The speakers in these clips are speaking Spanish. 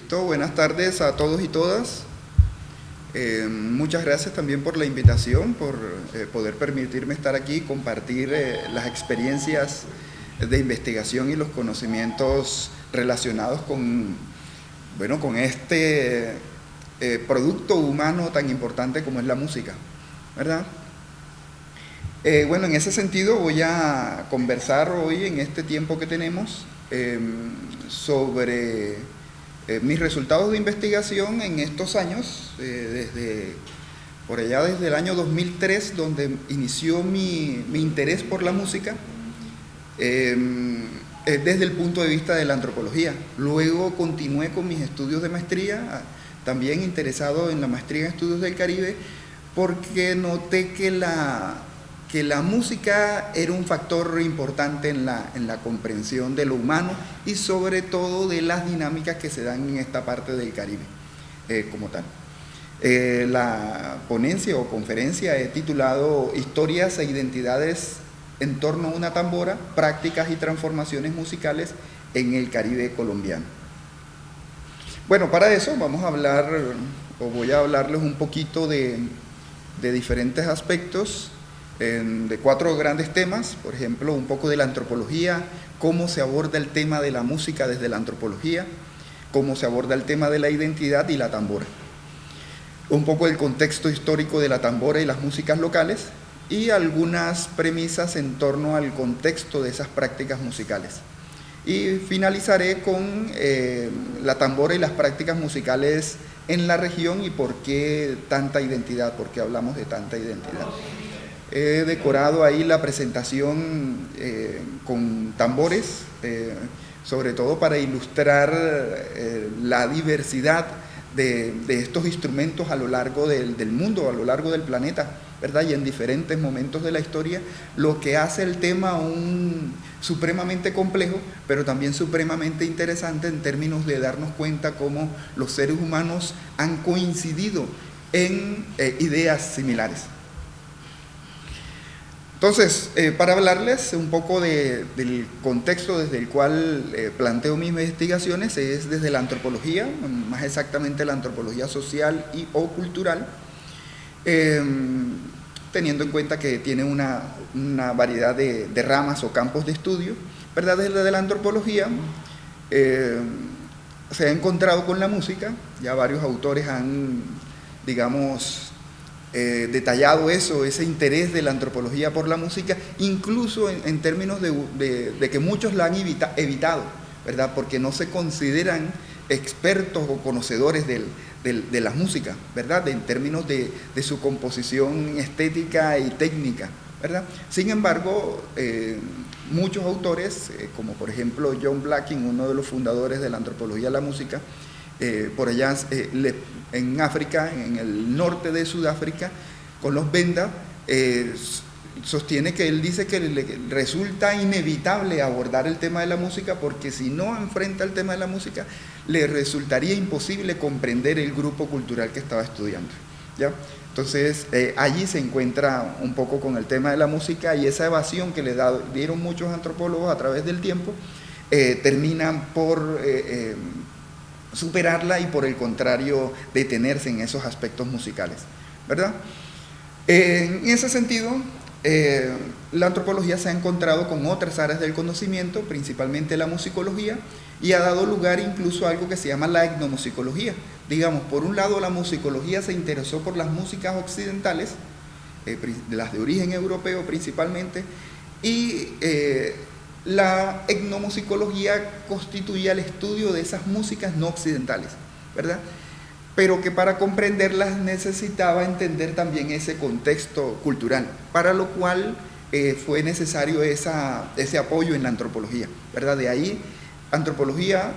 Listo, buenas tardes a todos y todas. Muchas gracias también por la invitación, por poder permitirme estar aquí y compartir las experiencias de investigación y los conocimientos relacionados con, bueno, con este producto humano tan importante como es la música, ¿verdad? Bueno, en ese sentido voy a conversar hoy, en este tiempo que tenemos, sobre mis resultados de investigación en estos años, por allá desde el año 2003, donde inició mi interés por la música, desde el punto de vista de la antropología. Luego continué con mis estudios de maestría, también interesado en la maestría en estudios del Caribe, porque noté que la música era un factor importante en la comprensión de lo humano y sobre todo de las dinámicas que se dan en esta parte del Caribe como tal. La ponencia o conferencia he titulado Historias e identidades en torno a una tambora, prácticas y transformaciones musicales en el Caribe colombiano. Bueno, para eso vamos a hablar, o voy a hablarles un poquito de diferentes aspectos, de 4 grandes temas. Por ejemplo, un poco de la antropología, cómo se aborda el tema de la música desde la antropología, cómo se aborda el tema de la identidad y la tambora, un poco del contexto histórico de la tambora y las músicas locales, y algunas premisas en torno al contexto de esas prácticas musicales. Y finalizaré con la tambora y las prácticas musicales en la región y por qué tanta identidad, por qué hablamos de tanta identidad. He decorado ahí la presentación con tambores, sobre todo para ilustrar la diversidad de estos instrumentos a lo largo del mundo, a lo largo del planeta, ¿verdad? Y en diferentes momentos de la historia, lo que hace el tema supremamente complejo, pero también supremamente interesante en términos de darnos cuenta cómo los seres humanos han coincidido en ideas similares. Entonces, para hablarles un poco del contexto desde el cual planteo mis investigaciones, es desde la antropología, más exactamente la antropología social o cultural, teniendo en cuenta que tiene una variedad de ramas o campos de estudio, ¿verdad? Desde la antropología se ha encontrado con la música, ya varios autores han, digamos, detallado ese interés de la antropología por la música, incluso en términos de que muchos la han evitado, ¿verdad? Porque no se consideran expertos o conocedores de la música, ¿verdad? En términos de su composición estética y técnica, ¿verdad? Sin embargo, muchos autores, como por ejemplo John Blacking, uno de los fundadores de la antropología de la música, por allá en África, en el norte de Sudáfrica, con los Benda, sostiene que él dice que le resulta inevitable abordar el tema de la música, porque si no enfrenta el tema de la música, le resultaría imposible comprender el grupo cultural que estaba estudiando, ¿ya? Entonces, allí se encuentra un poco con el tema de la música, y esa evasión que le dieron muchos antropólogos a través del tiempo, terminan por superarla y por el contrario detenerse en esos aspectos musicales, ¿verdad? En ese sentido, la antropología se ha encontrado con otras áreas del conocimiento, principalmente la musicología, y ha dado lugar incluso a algo que se llama la etnomusicología. Digamos, por un lado la musicología se interesó por las músicas occidentales, las de origen europeo principalmente, y la etnomusicología constituía el estudio de esas músicas no occidentales, ¿verdad? Pero que para comprenderlas necesitaba entender también ese contexto cultural, para lo cual fue necesario ese apoyo en la antropología, ¿verdad? De ahí, antropología,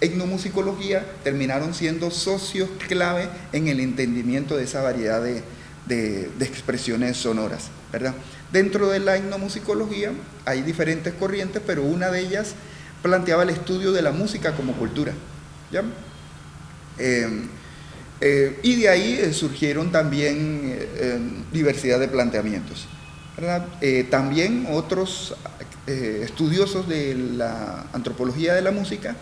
etnomusicología terminaron siendo socios clave en el entendimiento de esa variedad de expresiones sonoras, ¿verdad? Dentro de la etnomusicología hay diferentes corrientes, pero una de ellas planteaba el estudio de la música como cultura, ¿ya? Y de ahí surgieron también diversidad de planteamientos, ¿verdad? También otros estudiosos de la antropología de la música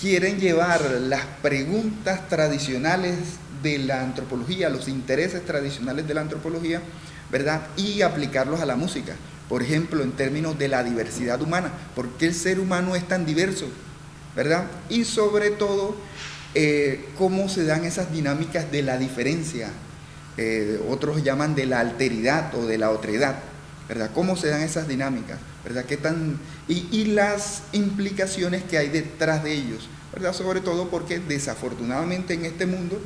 quieren llevar las preguntas tradicionales de la antropología, los intereses tradicionales de la antropología, ¿verdad? Y aplicarlos a la música. Por ejemplo, en términos de la diversidad humana, ¿por qué el ser humano es tan diverso? ¿Verdad? Y sobre todo, cómo se dan esas dinámicas de la diferencia, otros llaman de la alteridad o de la otredad, ¿verdad? ¿Cómo se dan esas dinámicas? ¿Verdad? Y las implicaciones que hay detrás de ellos, ¿verdad? Sobre todo porque desafortunadamente en este mundo,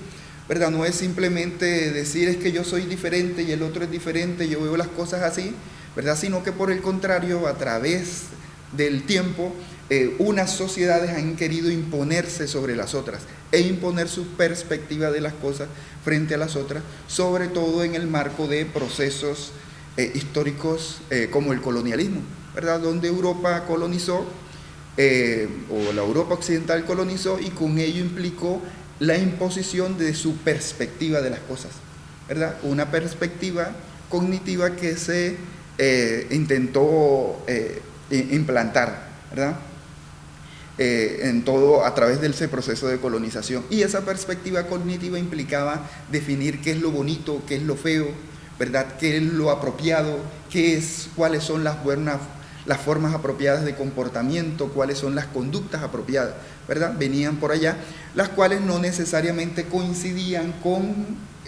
¿verdad? No es simplemente decir es que yo soy diferente y el otro es diferente, yo veo las cosas así, ¿verdad? Sino que por el contrario, a través del tiempo, unas sociedades han querido imponerse sobre las otras e imponer su perspectiva de las cosas frente a las otras, sobre todo en el marco de procesos históricos como el colonialismo, ¿verdad? Donde Europa colonizó, o la Europa occidental colonizó, y con ello implicó la imposición de su perspectiva de las cosas, ¿verdad? Una perspectiva cognitiva que se intentó implantar, ¿verdad? En todo a través de ese proceso de colonización, y esa perspectiva cognitiva implicaba definir qué es lo bonito, qué es lo feo, ¿verdad? Qué es lo apropiado, cuáles son las formas apropiadas de comportamiento, cuáles son las conductas apropiadas, ¿verdad? Venían por allá, las cuales no necesariamente coincidían con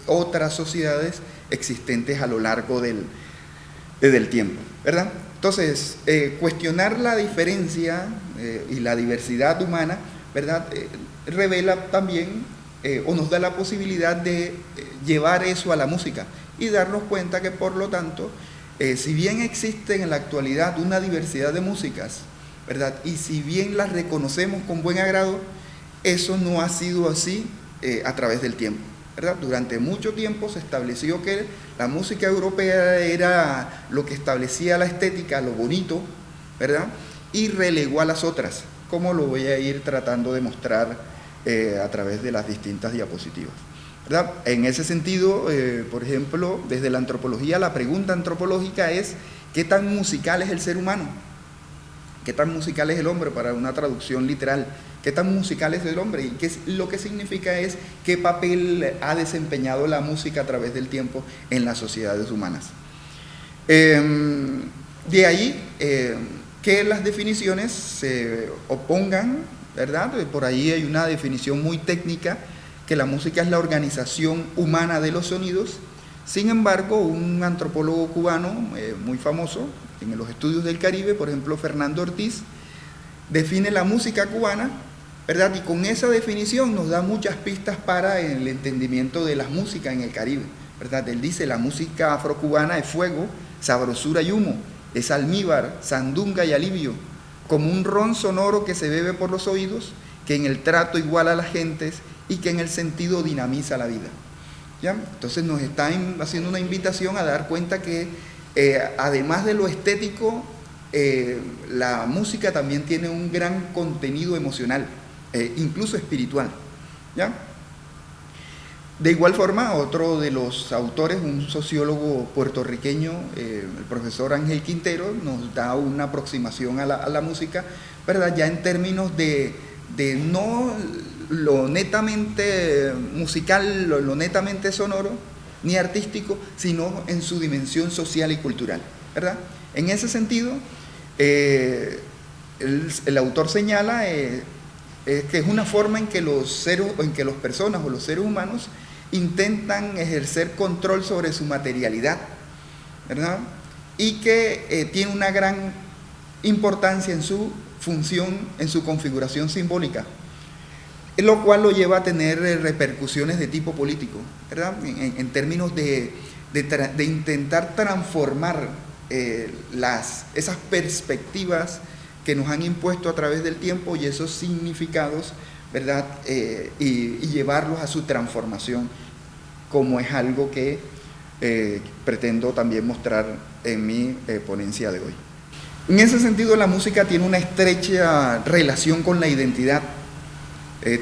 otras sociedades existentes a lo largo del tiempo, ¿verdad? Entonces, cuestionar la diferencia y la diversidad humana, ¿verdad? Revela también o nos da la posibilidad de llevar eso a la música y darnos cuenta que, por lo tanto, si bien existe en la actualidad una diversidad de músicas, ¿verdad? Y si bien las reconocemos con buen agrado, eso no ha sido así a través del tiempo, ¿verdad? Durante mucho tiempo se estableció que la música europea era lo que establecía la estética, lo bonito, ¿verdad? Y relegó a las otras, como lo voy a ir tratando de mostrar a través de las distintas diapositivas, ¿verdad? En ese sentido, por ejemplo, desde la antropología, la pregunta antropológica es: ¿qué tan musical es el ser humano? ¿Qué tan musical es el hombre? Para una traducción literal, ¿qué tan musical es el hombre? Y lo que significa es qué papel ha desempeñado la música a través del tiempo en las sociedades humanas. De ahí que las definiciones se opongan, ¿verdad? Por ahí hay una definición muy técnica, que la música es la organización humana de los sonidos. Sin embargo, un antropólogo cubano muy famoso en los estudios del Caribe, por ejemplo Fernando Ortiz, define la música cubana, ¿verdad? Y con esa definición nos da muchas pistas para el entendimiento de la música en el Caribe, ¿verdad? Él dice: la música afrocubana es fuego, sabrosura y humo, es almíbar, sandunga y alivio, como un ron sonoro que se bebe por los oídos, que en el trato iguala a las gentes y que en el sentido dinamiza la vida. ¿Ya? Entonces nos está haciendo una invitación a dar cuenta que además de lo estético, la música también tiene un gran contenido emocional, incluso espiritual, ¿ya? De igual forma, otro de los autores, un sociólogo puertorriqueño, el profesor Ángel Quintero, nos da una aproximación a la música, ¿verdad? Ya en términos de no lo netamente musical, lo netamente sonoro, ni artístico, sino en su dimensión social y cultural, ¿verdad? En ese sentido, el autor señala que es una forma en que las personas o los seres humanos intentan ejercer control sobre su materialidad, ¿verdad? Y que tiene una gran importancia en su función, en su configuración simbólica, lo cual lo lleva a tener repercusiones de tipo político, ¿verdad? En términos de intentar transformar esas perspectivas que nos han impuesto a través del tiempo y esos significados, ¿verdad? Y llevarlos a su transformación, como es algo que pretendo también mostrar en mi ponencia de hoy. En ese sentido, la música tiene una estrecha relación con la identidad,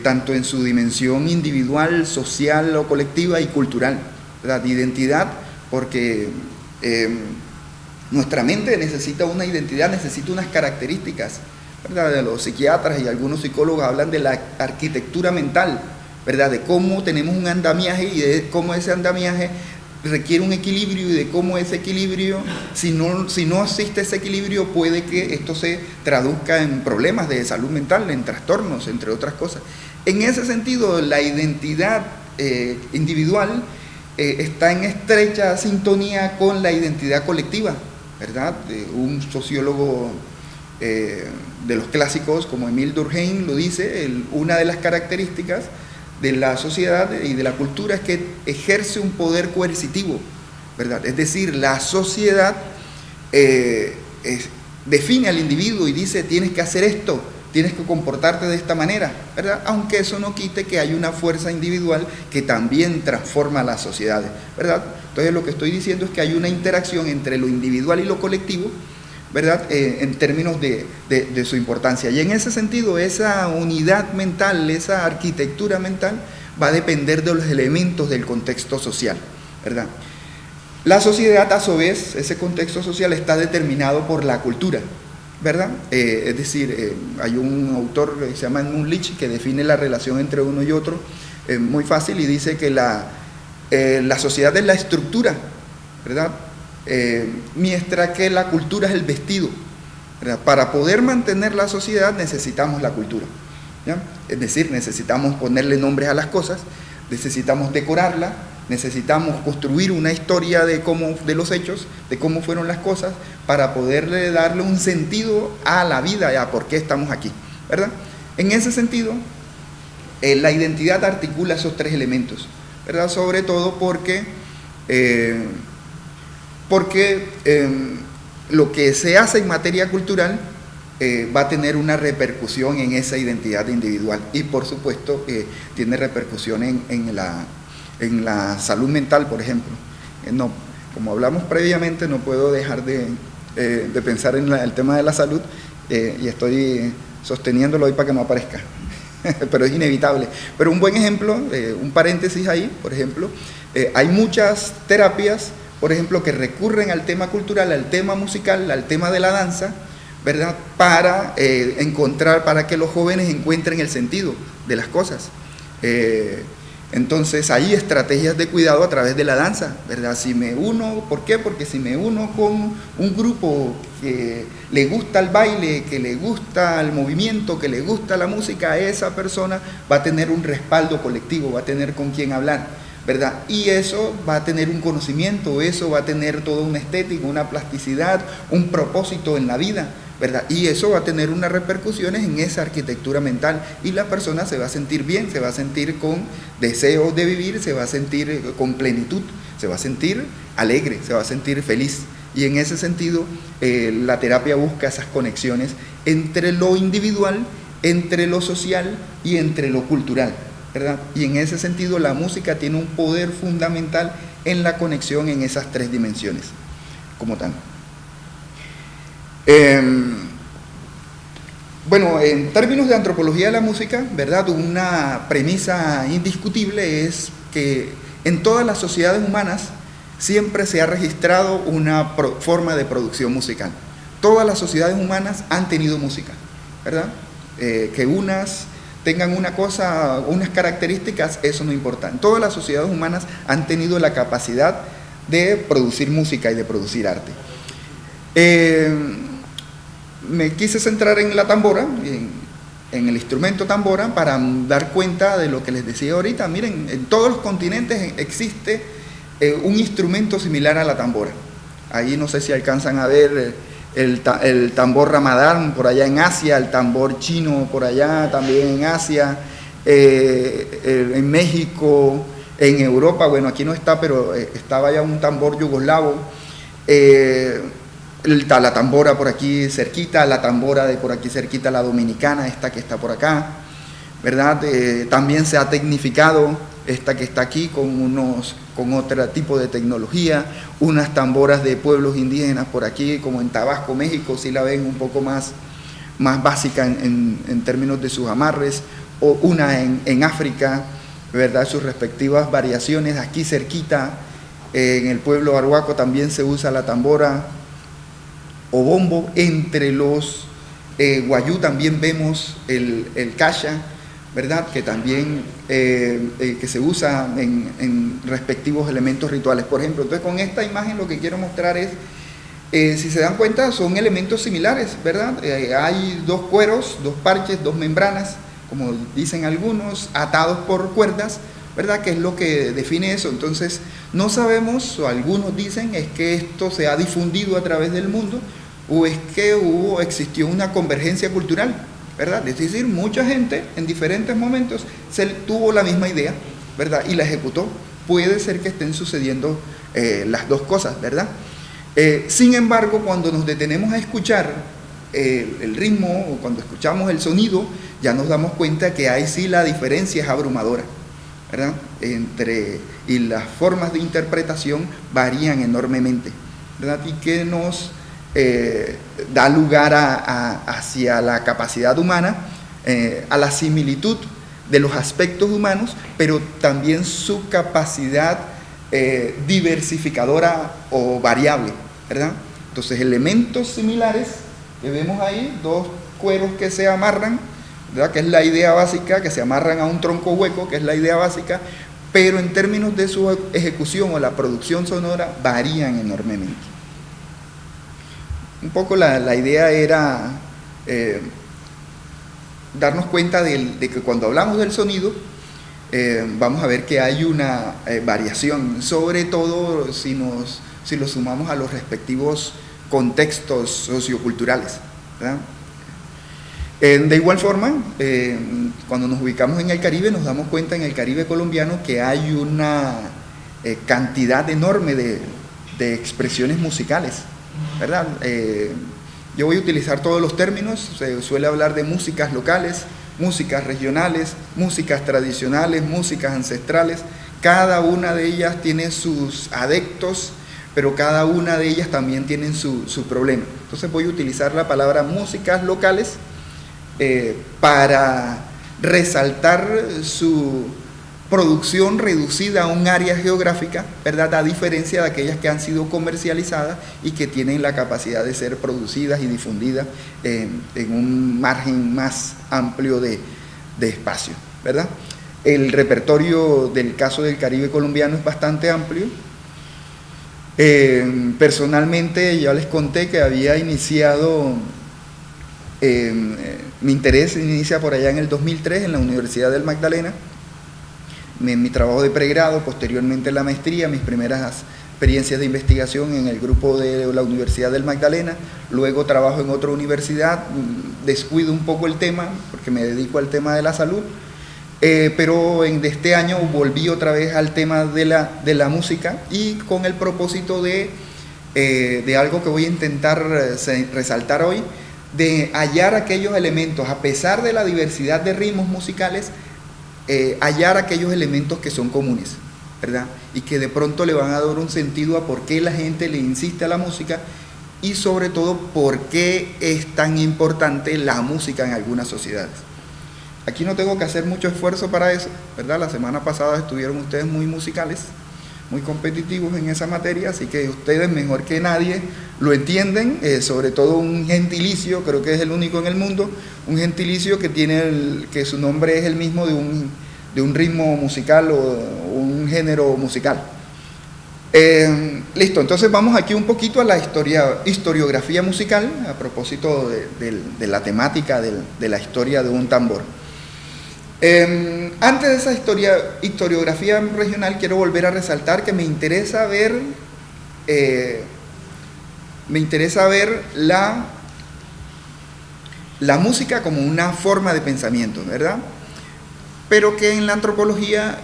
tanto en su dimensión individual, social o colectiva y cultural. La identidad, porque nuestra mente necesita una identidad, necesita unas características, ¿verdad? De los psiquiatras y algunos psicólogos hablan de la arquitectura mental, ¿verdad? De cómo tenemos un andamiaje y de cómo ese andamiaje requiere un equilibrio y de cómo ese equilibrio, si no existe ese equilibrio, puede que esto se traduzca en problemas de salud mental, en trastornos, entre otras cosas. En ese sentido, la identidad individual está en estrecha sintonía con la identidad colectiva, ¿verdad? Un sociólogo de los clásicos como Émile Durkheim lo dice, una de las características de la sociedad y de la cultura es que ejerce un poder coercitivo, ¿verdad? Es decir, la sociedad define al individuo y dice, tienes que hacer esto, tienes que comportarte de esta manera, ¿verdad? Aunque eso no quite que hay una fuerza individual que también transforma las sociedades, ¿verdad? Entonces lo que estoy diciendo es que hay una interacción entre lo individual y lo colectivo, ¿verdad? En términos de su importancia. Y en ese sentido, esa unidad mental, esa arquitectura mental, va a depender de los elementos del contexto social, ¿verdad? La sociedad, a su vez, ese contexto social está determinado por la cultura, ¿verdad? Es decir, hay un autor que se llama Edmund Leach que define la relación entre uno y otro muy fácil y dice que la sociedad es la estructura, ¿verdad? Mientras que la cultura es el vestido, ¿verdad? Para poder mantener la sociedad necesitamos la cultura, ¿ya? Es decir, necesitamos ponerle nombres a las cosas, necesitamos decorarla, necesitamos construir una historia de los hechos, de cómo fueron las cosas, para poderle darle un sentido a la vida y a por qué estamos aquí, ¿verdad? En ese sentido, la identidad articula esos tres elementos, ¿verdad? Sobre todo porque lo que se hace en materia cultural va a tener una repercusión en esa identidad individual y por supuesto tiene repercusión en la salud mental, por ejemplo. No, como hablamos previamente, no puedo dejar de pensar en el tema de la salud y estoy sosteniéndolo hoy para que no aparezca, pero es inevitable. Pero un buen ejemplo, un paréntesis ahí, por ejemplo, hay muchas terapias, por ejemplo, que recurren al tema cultural, al tema musical, al tema de la danza, ¿verdad? Para que los jóvenes encuentren el sentido de las cosas. Entonces hay estrategias de cuidado a través de la danza, ¿verdad? Si me uno, ¿por qué? Porque si me uno con un grupo que le gusta el baile, que le gusta el movimiento, que le gusta la música, esa persona va a tener un respaldo colectivo, va a tener con quién hablar, ¿verdad? Y eso va a tener un conocimiento, eso va a tener toda una estética, una plasticidad, un propósito en la vida, ¿verdad? Y eso va a tener unas repercusiones en esa arquitectura mental y la persona se va a sentir bien, se va a sentir con deseo de vivir, se va a sentir con plenitud, se va a sentir alegre, se va a sentir feliz. Y en ese sentido, la terapia busca esas conexiones entre lo individual, entre lo social y entre lo cultural, ¿verdad? Y en ese sentido la música tiene un poder fundamental en la conexión en esas tres dimensiones, como tal. Bueno, en términos de antropología de la música, ¿verdad? Una premisa indiscutible es que en todas las sociedades humanas siempre se ha registrado una forma de producción musical. Todas las sociedades humanas han tenido música, ¿verdad? Que unas tengan una cosa, unas características, eso no importa. En todas las sociedades humanas han tenido la capacidad de producir música y de producir arte. Me quise centrar en la tambora, en el instrumento tambora, para dar cuenta de lo que les decía ahorita. Miren, en todos los continentes existe un instrumento similar a la tambora. Ahí no sé si alcanzan a ver el tambor ramadán por allá en Asia, el tambor chino por allá también en Asia, en México, en Europa, bueno, aquí no está, pero estaba ya un tambor yugoslavo, la tambora por aquí cerquita, la tambora de por aquí cerquita, la dominicana, esta que está por acá, ¿verdad? También se ha tecnificado esta que está aquí con otro tipo de tecnología, unas tamboras de pueblos indígenas por aquí, como en Tabasco, México, si la ven un poco más básica en términos de sus amarres, o una en África, ¿verdad? Sus respectivas variaciones, aquí cerquita, en el pueblo arhuaco también se usa la tambora o bombo entre los Wayuu también vemos el kasha, ¿verdad? Que también que se usa en respectivos elementos rituales, por ejemplo. Entonces, con esta imagen lo que quiero mostrar es, si se dan cuenta, son elementos similares, ¿verdad? Hay dos cueros, dos parches, dos membranas, como dicen algunos, atados por cuerdas, ¿verdad? Que es lo que define eso. Entonces, no sabemos, o algunos dicen, es que esto se ha difundido a través del mundo, o es que existió una convergencia cultural, ¿verdad? Es decir, mucha gente en diferentes momentos tuvo la misma idea, ¿verdad? Y la ejecutó. Puede ser que estén sucediendo las dos cosas, ¿verdad? Sin embargo, cuando nos detenemos a escuchar el ritmo, o cuando escuchamos el sonido, ya nos damos cuenta que ahí sí la diferencia es abrumadora, ¿verdad? Y las formas de interpretación varían enormemente, ¿verdad? Y que nos da lugar hacia la capacidad humana, a la similitud de los aspectos humanos, pero también su capacidad diversificadora o variable, ¿verdad? Entonces, elementos similares que vemos ahí, dos cueros que se amarran, ¿verdad? Que es la idea básica, que se amarran a un tronco hueco, que es la idea básica, pero en términos de su ejecución o la producción sonora varían enormemente. Un poco la idea era darnos cuenta de que cuando hablamos del sonido, vamos a ver que hay una variación, sobre todo si lo sumamos a los respectivos contextos socioculturales, ¿verdad? De igual forma, cuando nos ubicamos en el Caribe, nos damos cuenta en el Caribe colombiano que hay una cantidad enorme de expresiones musicales, ¿verdad? Yo voy a utilizar todos los términos. Se suele hablar de músicas locales, músicas regionales, músicas tradicionales, músicas ancestrales. Cada una de ellas tiene sus adeptos, pero cada una de ellas también tiene su problema. Entonces voy a utilizar la palabra músicas locales para resaltar su producción reducida a un área geográfica, ¿verdad? A diferencia de aquellas que han sido comercializadas y que tienen la capacidad de ser producidas y difundidas en un margen más amplio de espacio, ¿verdad? El repertorio del caso del Caribe colombiano es bastante amplio. Personalmente ya les conté que había iniciado, mi interés inicia por allá en el 2003 en la Universidad del Magdalena, mi trabajo de pregrado, posteriormente la maestría, mis primeras experiencias de investigación en el grupo de la Universidad del Magdalena, luego trabajo en otra universidad, descuido un poco el tema porque me dedico al tema de la salud, pero de este año volví otra vez al tema de la música y con el propósito de algo que voy a intentar resaltar hoy, de hallar aquellos elementos, a pesar de la diversidad de ritmos musicales, hallar aquellos elementos que son comunes, ¿verdad? Y que de pronto le van a dar un sentido a por qué la gente le insiste a la música y sobre todo por qué es tan importante la música en algunas sociedades. Aquí no tengo que hacer mucho esfuerzo para eso, ¿verdad? La semana pasada estuvieron ustedes muy musicales, muy competitivos en esa materia, así que ustedes mejor que nadie lo entienden, sobre todo un gentilicio, creo que es el único en el mundo, un gentilicio que que su nombre es el mismo de un ritmo musical o un género musical. Listo, entonces vamos aquí un poquito a la historiografía musical, a propósito de la temática de la historia de un tambor. Antes de esa historiografía regional, quiero volver a resaltar que me interesa ver la música como una forma de pensamiento, ¿verdad? Pero que en la antropología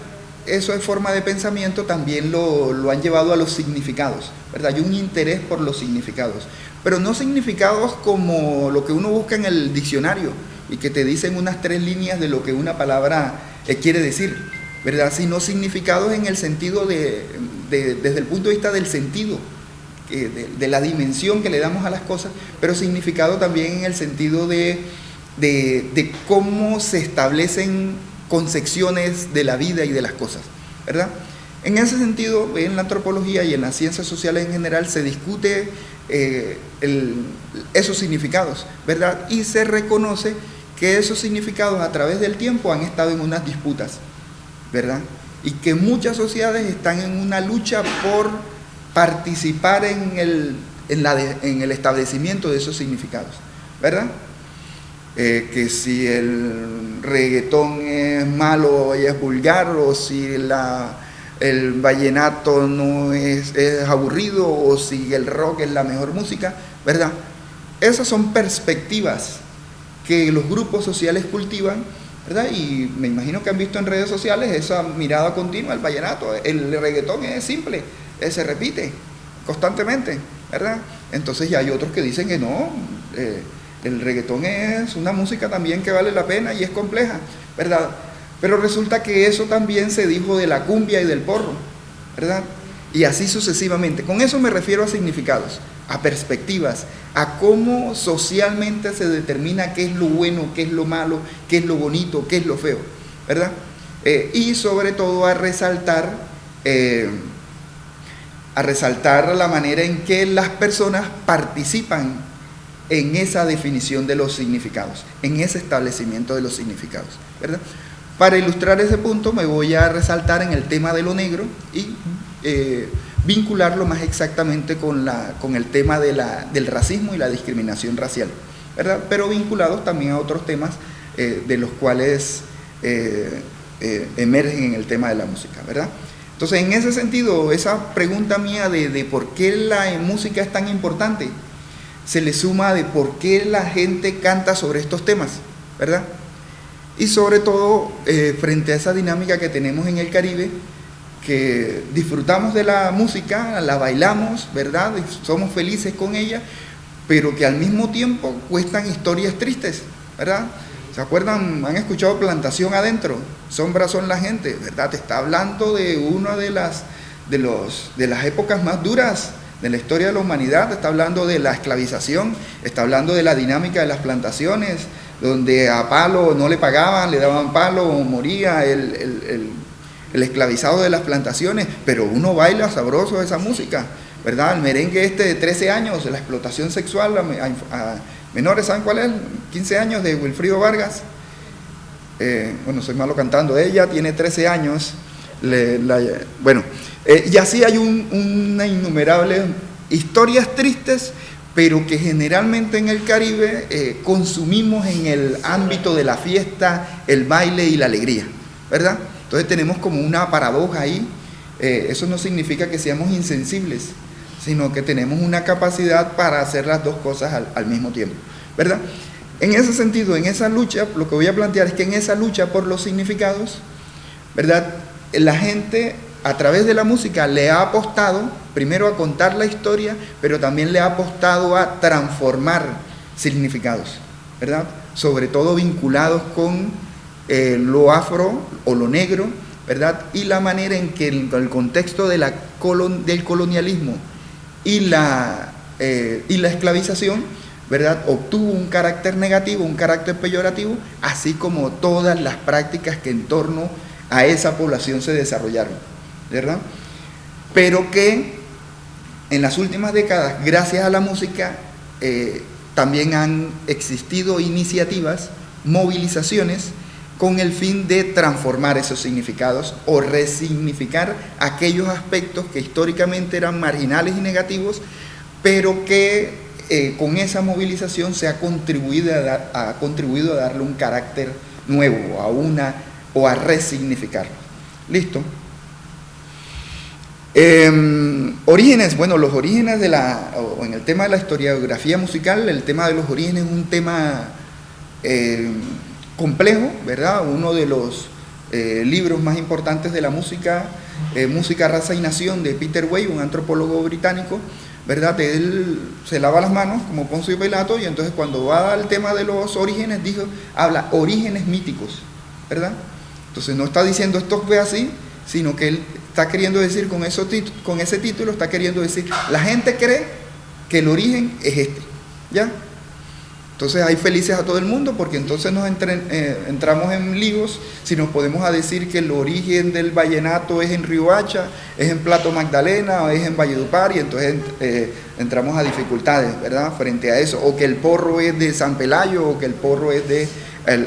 eso de forma de pensamiento también lo han llevado a los significados, ¿verdad? Hay un interés por los significados, pero no significados como lo que uno busca en el diccionario y que te dicen unas 3 líneas de lo que una palabra quiere decir, ¿verdad? Sino significados en el sentido desde el punto de vista del sentido, de la dimensión que le damos a las cosas, pero significado también en el sentido de cómo se establecen concepciones de la vida y de las cosas, ¿verdad? En ese sentido, en la antropología y en las ciencias sociales en general se discute esos significados, ¿verdad? Y se reconoce que esos significados a través del tiempo han estado en unas disputas, ¿verdad? Y que muchas sociedades están en una lucha por participar en el establecimiento de esos significados, ¿verdad? Que si el reggaetón es malo y es vulgar, o si el vallenato no es aburrido, o si el rock es la mejor música, ¿verdad? Esas son perspectivas que los grupos sociales cultivan, ¿verdad? Y me imagino que han visto en redes sociales esa mirada continua, el vallenato, el reggaetón es simple, se repite constantemente, ¿verdad? Entonces ya hay otros que dicen que no, el reggaetón es una música también que vale la pena y es compleja, ¿verdad? Pero resulta que eso también se dijo de la cumbia y del porro, ¿verdad? Y así sucesivamente. Con eso me refiero a significados, a perspectivas, a cómo socialmente se determina qué es lo bueno, qué es lo malo, qué es lo bonito, qué es lo feo, ¿verdad? Y sobre todo a resaltar la manera en que las personas participan en esa definición de los significados, en ese establecimiento de los significados, ¿verdad? Para ilustrar ese punto me voy a resaltar en el tema de lo negro y vincularlo más exactamente con el tema del racismo y la discriminación racial, ¿verdad? Pero vinculados también a otros temas de los cuales emergen en el tema de la música, ¿verdad? Entonces, en ese sentido, esa pregunta mía de por qué la música es tan importante, se le suma de por qué la gente canta sobre estos temas, ¿verdad? Y sobre todo, frente a esa dinámica que tenemos en el Caribe, que disfrutamos de la música, la bailamos, ¿verdad? Y somos felices con ella, pero que al mismo tiempo cuestan historias tristes, ¿verdad? ¿Se acuerdan? ¿Han escuchado Plantación Adentro? Sombras son la gente, ¿verdad? Te está hablando de una de las épocas más duras de la historia de la humanidad, está hablando de la esclavización, está hablando de la dinámica de las plantaciones, donde a palo no le pagaban, le daban palo, moría el esclavizado de las plantaciones, pero uno baila sabroso esa música, ¿verdad? El merengue de 13 años, la explotación sexual a menores, ¿saben cuál es? 15 años de Wilfrido Vargas. Bueno, soy malo cantando, ella tiene 13 años, y así hay una innumerable historias tristes, pero que generalmente en el Caribe consumimos en el ámbito de la fiesta, el baile y la alegría, ¿verdad? Entonces tenemos como una paradoja ahí. Eso no significa que seamos insensibles, sino que tenemos una capacidad para hacer las dos cosas al mismo tiempo, ¿verdad? En ese sentido, en esa lucha, lo que voy a plantear es que en esa lucha por los significados, ¿verdad? La gente a través de la música le ha apostado primero a contar la historia, pero también le ha apostado a transformar significados, ¿verdad? Sobre todo vinculados con lo afro o lo negro, ¿verdad? Y la manera en que el contexto del colonialismo y la esclavización, ¿verdad? Obtuvo un carácter negativo, un carácter peyorativo, así como todas las prácticas que en torno a esa población se desarrollaron, ¿verdad? Pero que en las últimas décadas, gracias a la música, también han existido iniciativas, movilizaciones, con el fin de transformar esos significados o resignificar aquellos aspectos que históricamente eran marginales y negativos, pero que con esa movilización se ha contribuido a darle un carácter nuevo o a resignificarlo. ¿Listo? Orígenes, bueno, los orígenes o en el tema de la historiografía musical, el tema de los orígenes es un tema complejo, ¿verdad? Uno de los libros más importantes de la música, Música, Raza y Nación, de Peter Way, un antropólogo británico, ¿verdad? Él se lava las manos como Poncio Pilato, y entonces cuando va al tema de los orígenes, habla orígenes míticos, ¿verdad? Entonces no está diciendo esto fue así, sino que él está queriendo decir con ese título, está queriendo decir, la gente cree que el origen es este, ¿ya? Entonces hay felices a todo el mundo, porque entonces entramos en líos si nos podemos a decir que el origen del vallenato es en Riohacha, es en Plato Magdalena, o es en Valledupar, y entonces entramos a dificultades, ¿verdad?, frente a eso, o que el porro es de San Pelayo, o que el porro es de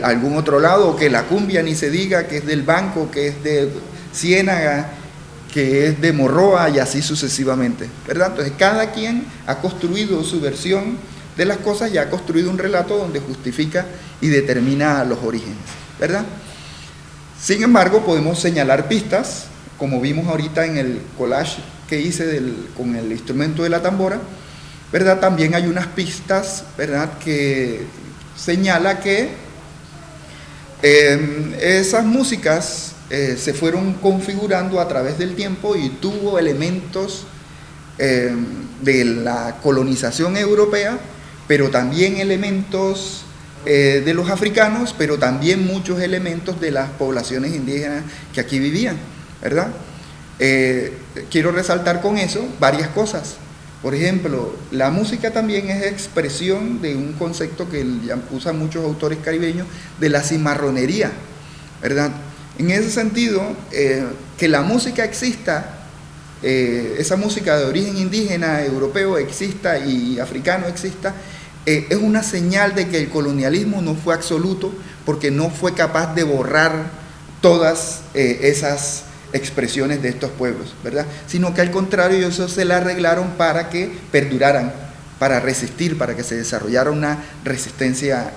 algún otro lado, o que la cumbia ni se diga que es del Banco, que es de Ciénaga, que es de Morroa, y así sucesivamente, ¿verdad? Entonces cada quien ha construido su versión de las cosas y ha construido un relato donde justifica y determina los orígenes, ¿verdad? Sin embargo, podemos señalar pistas, como vimos ahorita en el collage que hice con el instrumento de la tambora, ¿verdad? También hay unas pistas, ¿verdad?, que señala que esas músicas se fueron configurando a través del tiempo y tuvo elementos de la colonización europea, pero también elementos de los africanos, pero también muchos elementos de las poblaciones indígenas que aquí vivían, ¿verdad? Quiero resaltar con eso varias cosas. Por ejemplo, la música también es expresión de un concepto que usan muchos autores caribeños, de la cimarronería, ¿verdad? En ese sentido, que la música exista, esa música de origen indígena, europeo exista y africano exista, es una señal de que el colonialismo no fue absoluto, porque no fue capaz de borrar todas esas expresiones de estos pueblos, ¿verdad? Sino que al contrario, eso se la arreglaron para que perduraran, para resistir, para que se desarrollara una resistencia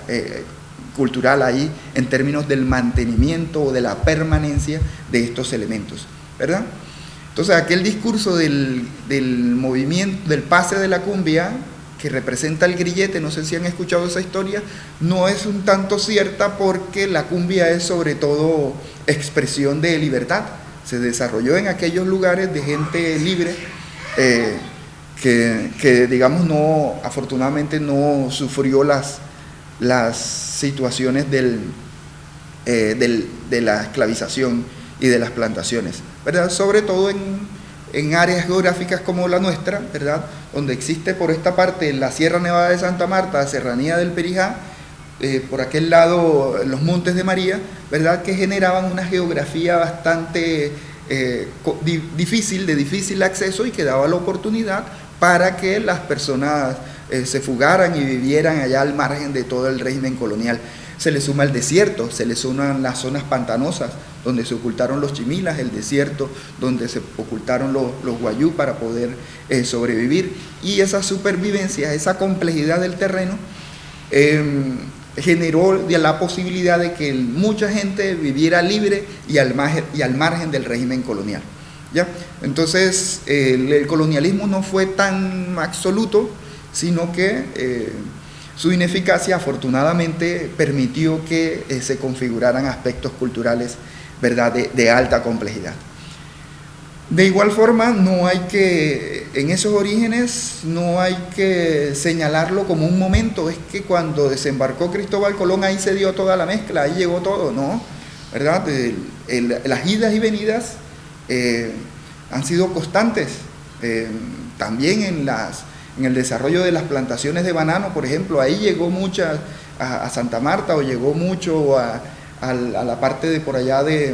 cultural ahí en términos del mantenimiento o de la permanencia de estos elementos, ¿verdad? Entonces aquel discurso del movimiento, del pase de la cumbia, que representa el grillete, no sé si han escuchado esa historia, no es un tanto cierta, porque la cumbia es sobre todo expresión de libertad. Se desarrolló en aquellos lugares de gente libre que digamos, afortunadamente no sufrió las situaciones de la esclavización y de las plantaciones, ¿verdad? Sobre todo en áreas geográficas como la nuestra, ¿verdad?, donde existe por esta parte la Sierra Nevada de Santa Marta, la Serranía del Perijá, por aquel lado los Montes de María, ¿verdad?, que generaban una geografía bastante de difícil acceso, y que daba la oportunidad para que las personas se fugaran y vivieran allá al margen de todo el régimen colonial. Se le suma el desierto, se le suman las zonas pantanosas donde se ocultaron los chimilas, el desierto donde se ocultaron los guayú para poder sobrevivir, y esa supervivencia, esa complejidad del terreno generó la posibilidad de que mucha gente viviera libre y al margen del régimen colonial, ¿ya? Entonces el colonialismo no fue tan absoluto, sino que su ineficacia afortunadamente permitió que se configuraran aspectos culturales, ¿verdad?, de alta complejidad. De igual forma, en esos orígenes no hay que señalarlo como un momento, es que cuando desembarcó Cristóbal Colón ahí se dio toda la mezcla, ahí llegó todo, ¿no? ¿Verdad? Las idas y venidas han sido constantes, también en el desarrollo de las plantaciones de banano, por ejemplo, ahí llegó mucha a Santa Marta, o llegó mucho a la parte de por allá de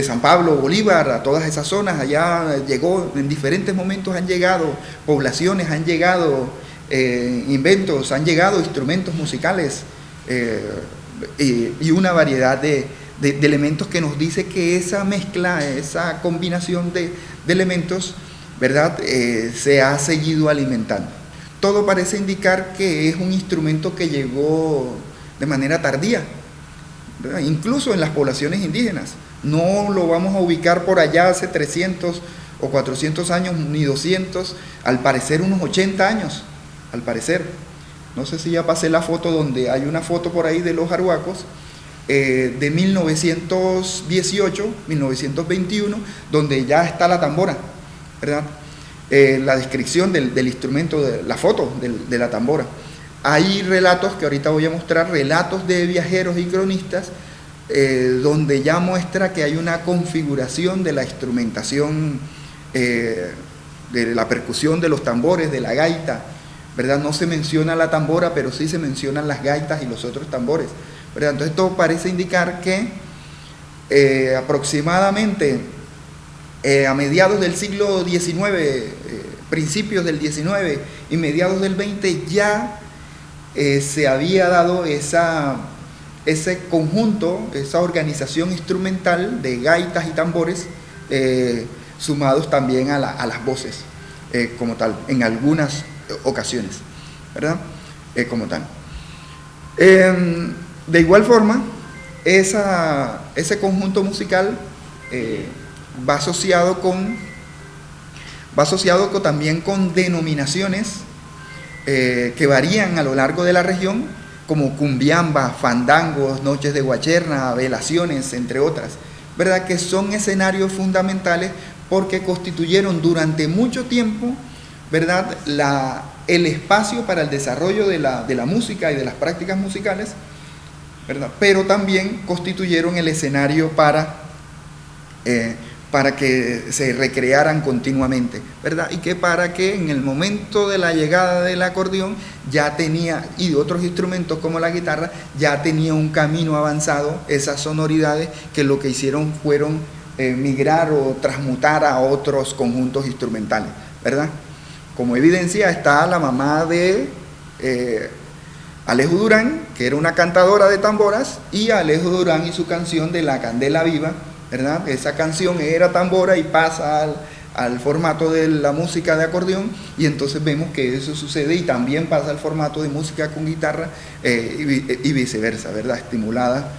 San Pablo, Bolívar, a todas esas zonas. Allá llegó, en diferentes momentos han llegado poblaciones, han llegado inventos, han llegado instrumentos musicales y una variedad de elementos que nos dice que esa mezcla, esa combinación de elementos, ¿verdad?, se ha seguido alimentando. Todo parece indicar que es un instrumento que llegó de manera tardía, ¿verdad?, incluso en las poblaciones indígenas. No lo vamos a ubicar por allá hace 300 o 400 años, ni 200, al parecer unos 80 años, al parecer. No sé si ya pasé la foto, donde hay una foto por ahí de los arhuacos, de 1918, 1921, donde ya está la tambora, ¿verdad? La descripción del instrumento, la foto de la tambora. Hay relatos que ahorita voy a mostrar, relatos de viajeros y cronistas, donde ya muestra que hay una configuración de la instrumentación de la percusión, de los tambores, de la gaita, ¿verdad? No se menciona la tambora, pero sí se mencionan las gaitas y los otros tambores, ¿verdad? Entonces esto parece indicar que aproximadamente a mediados del siglo XIX, principios del XIX y mediados del XX ya se había dado ese conjunto, esa organización instrumental de gaitas y tambores, sumados también a las voces, como tal, en algunas ocasiones, ¿verdad? Como tal. De igual forma, ese conjunto musical va asociado también con denominaciones que varían a lo largo de la región, como cumbiamba, fandangos, noches de guacherna, velaciones, entre otras, ¿verdad? Que son escenarios fundamentales porque constituyeron durante mucho tiempo, ¿verdad?, el espacio para el desarrollo de la música y de las prácticas musicales, ¿verdad? Pero también constituyeron el escenario para que se recrearan continuamente, ¿verdad? Y que para que en el momento de la llegada del acordeón ya tenía, y de otros instrumentos como la guitarra, ya tenía un camino avanzado esas sonoridades que lo que hicieron fueron migrar o transmutar a otros conjuntos instrumentales, ¿verdad? Como evidencia está la mamá de Alejo Durán, que era una cantadora de tamboras, y Alejo Durán y su canción de La Candela Viva, ¿verdad? Esa canción era tambora y pasa al formato de la música de acordeón, y entonces vemos que eso sucede y también pasa al formato de música con guitarra y viceversa, ¿verdad? Estimulada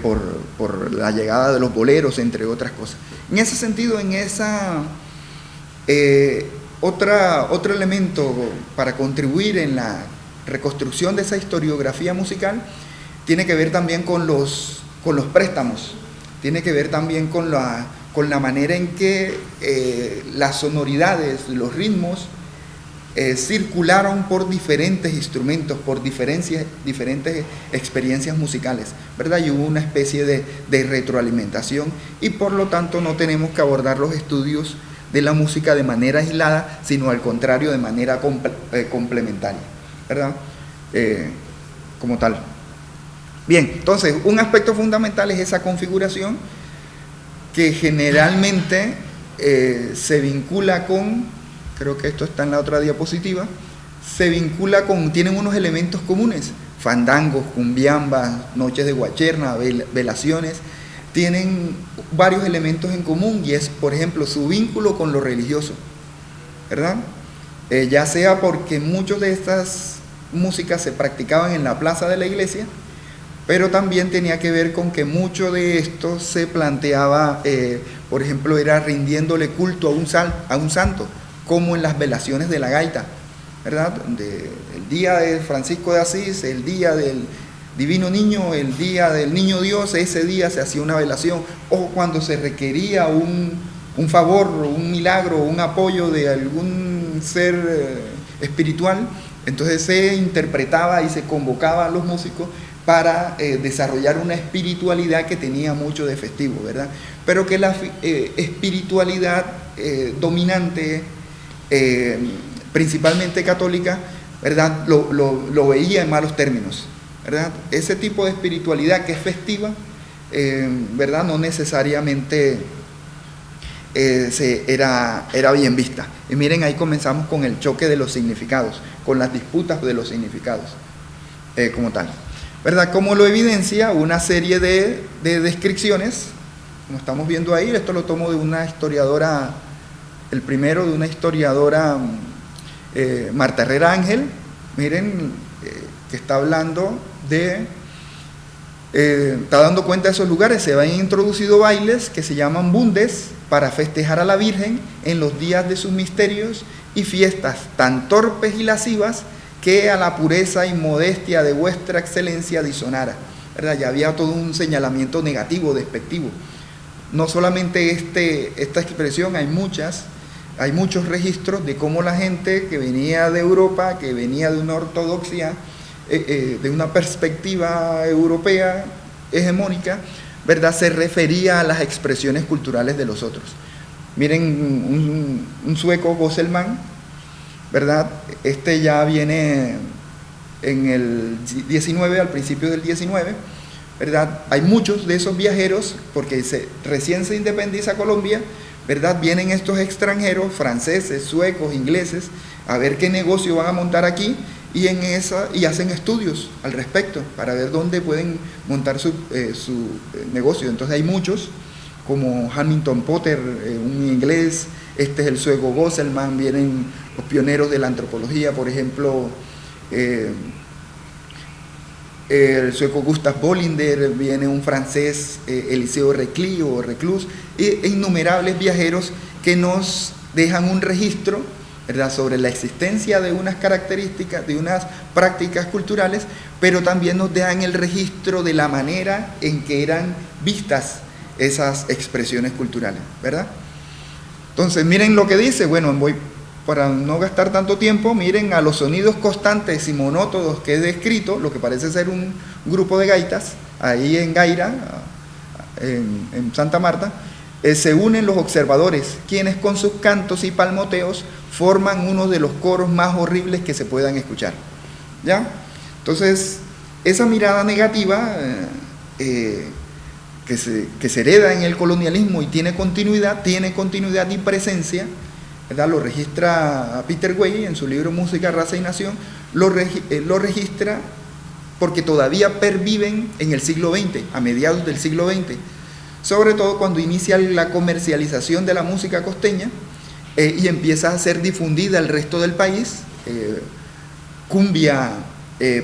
por la llegada de los boleros, entre otras cosas. En ese sentido, otro elemento para contribuir en la reconstrucción de esa historiografía musical tiene que ver también con los préstamos, tiene que ver también con la manera en que las sonoridades, los ritmos circularon por diferentes instrumentos, por diferentes experiencias musicales, ¿verdad? Y hubo una especie de retroalimentación, y por lo tanto no tenemos que abordar los estudios de la música de manera aislada, sino al contrario, de manera complementaria, ¿verdad? Como tal. Bien, entonces, un aspecto fundamental es esa configuración que generalmente se vincula con, creo que esto está en la otra diapositiva, tienen unos elementos comunes: fandangos, cumbiambas, noches de guacherna, velaciones, tienen varios elementos en común, y es, por ejemplo, su vínculo con lo religioso, ¿verdad? Ya sea porque muchas de estas músicas se practicaban en la plaza de la iglesia, pero también tenía que ver con que mucho de esto se planteaba, por ejemplo, era rindiéndole culto a un santo, como en las velaciones de la gaita, ¿verdad? El día de Francisco de Asís, el día del Divino Niño, el día del Niño Dios, ese día se hacía una velación, o cuando se requería un favor, un milagro, un apoyo de algún ser espiritual, entonces se interpretaba y se convocaba a los músicos para desarrollar una espiritualidad que tenía mucho de festivo, ¿verdad? Pero que la espiritualidad dominante, principalmente católica, ¿verdad?, lo veía en malos términos, ¿verdad? Ese tipo de espiritualidad que es festiva, ¿verdad?, no necesariamente era bien vista. Y miren, ahí comenzamos con el choque de los significados, con las disputas de los significados, como tal, ¿verdad? Como lo evidencia una serie de descripciones, como estamos viendo ahí. Esto lo tomo de una historiadora, el primero de una historiadora, Marta Herrera Ángel, miren, que está hablando está dando cuenta de esos lugares. Se habían introducido bailes que se llaman bundes para festejar a la Virgen en los días de sus misterios y fiestas tan torpes y lascivas que a la pureza y modestia de vuestra excelencia disonara, ¿verdad? Ya había todo un señalamiento negativo, despectivo. No solamente esta expresión, hay muchos registros de cómo la gente que venía de Europa, que venía de una ortodoxia, de una perspectiva europea hegemónica, ¿verdad?, se refería a las expresiones culturales de los otros. Miren, un sueco, Gosselman, ¿verdad? Este ya viene en el 19, al principio del 19, ¿verdad? Hay muchos de esos viajeros, porque recién se independiza Colombia, ¿verdad? Vienen estos extranjeros, franceses, suecos, ingleses, a ver qué negocio van a montar aquí, y hacen estudios al respecto para ver dónde pueden montar su negocio. Entonces hay muchos, como Hamilton Potter, un inglés, este es el sueco Gosselman, vienen los pioneros de la antropología, por ejemplo, el sueco Gustav Bollinger, viene un francés, Eliseo Reclus, e innumerables viajeros que nos dejan un registro, ¿verdad?, sobre la existencia de unas características, de unas prácticas culturales, pero también nos dejan el registro de la manera en que eran vistas esas expresiones culturales, ¿verdad? Entonces, miren lo que dice, bueno, para no gastar tanto tiempo, miren a los sonidos constantes y monótonos que he descrito, lo que parece ser un grupo de gaitas, ahí en Gaira, en Santa Marta, se unen los observadores, quienes con sus cantos y palmoteos forman uno de los coros más horribles que se puedan escuchar, ¿ya? Entonces, esa mirada negativa que se hereda en el colonialismo y tiene continuidad y presencia, ¿verdad? Lo registra Peter Way en su libro Música, Raza y Nación, lo registra porque todavía perviven en el siglo XX, a mediados del siglo XX, sobre todo cuando inicia la comercialización de la música costeña y empieza a ser difundida al resto del país, cumbia,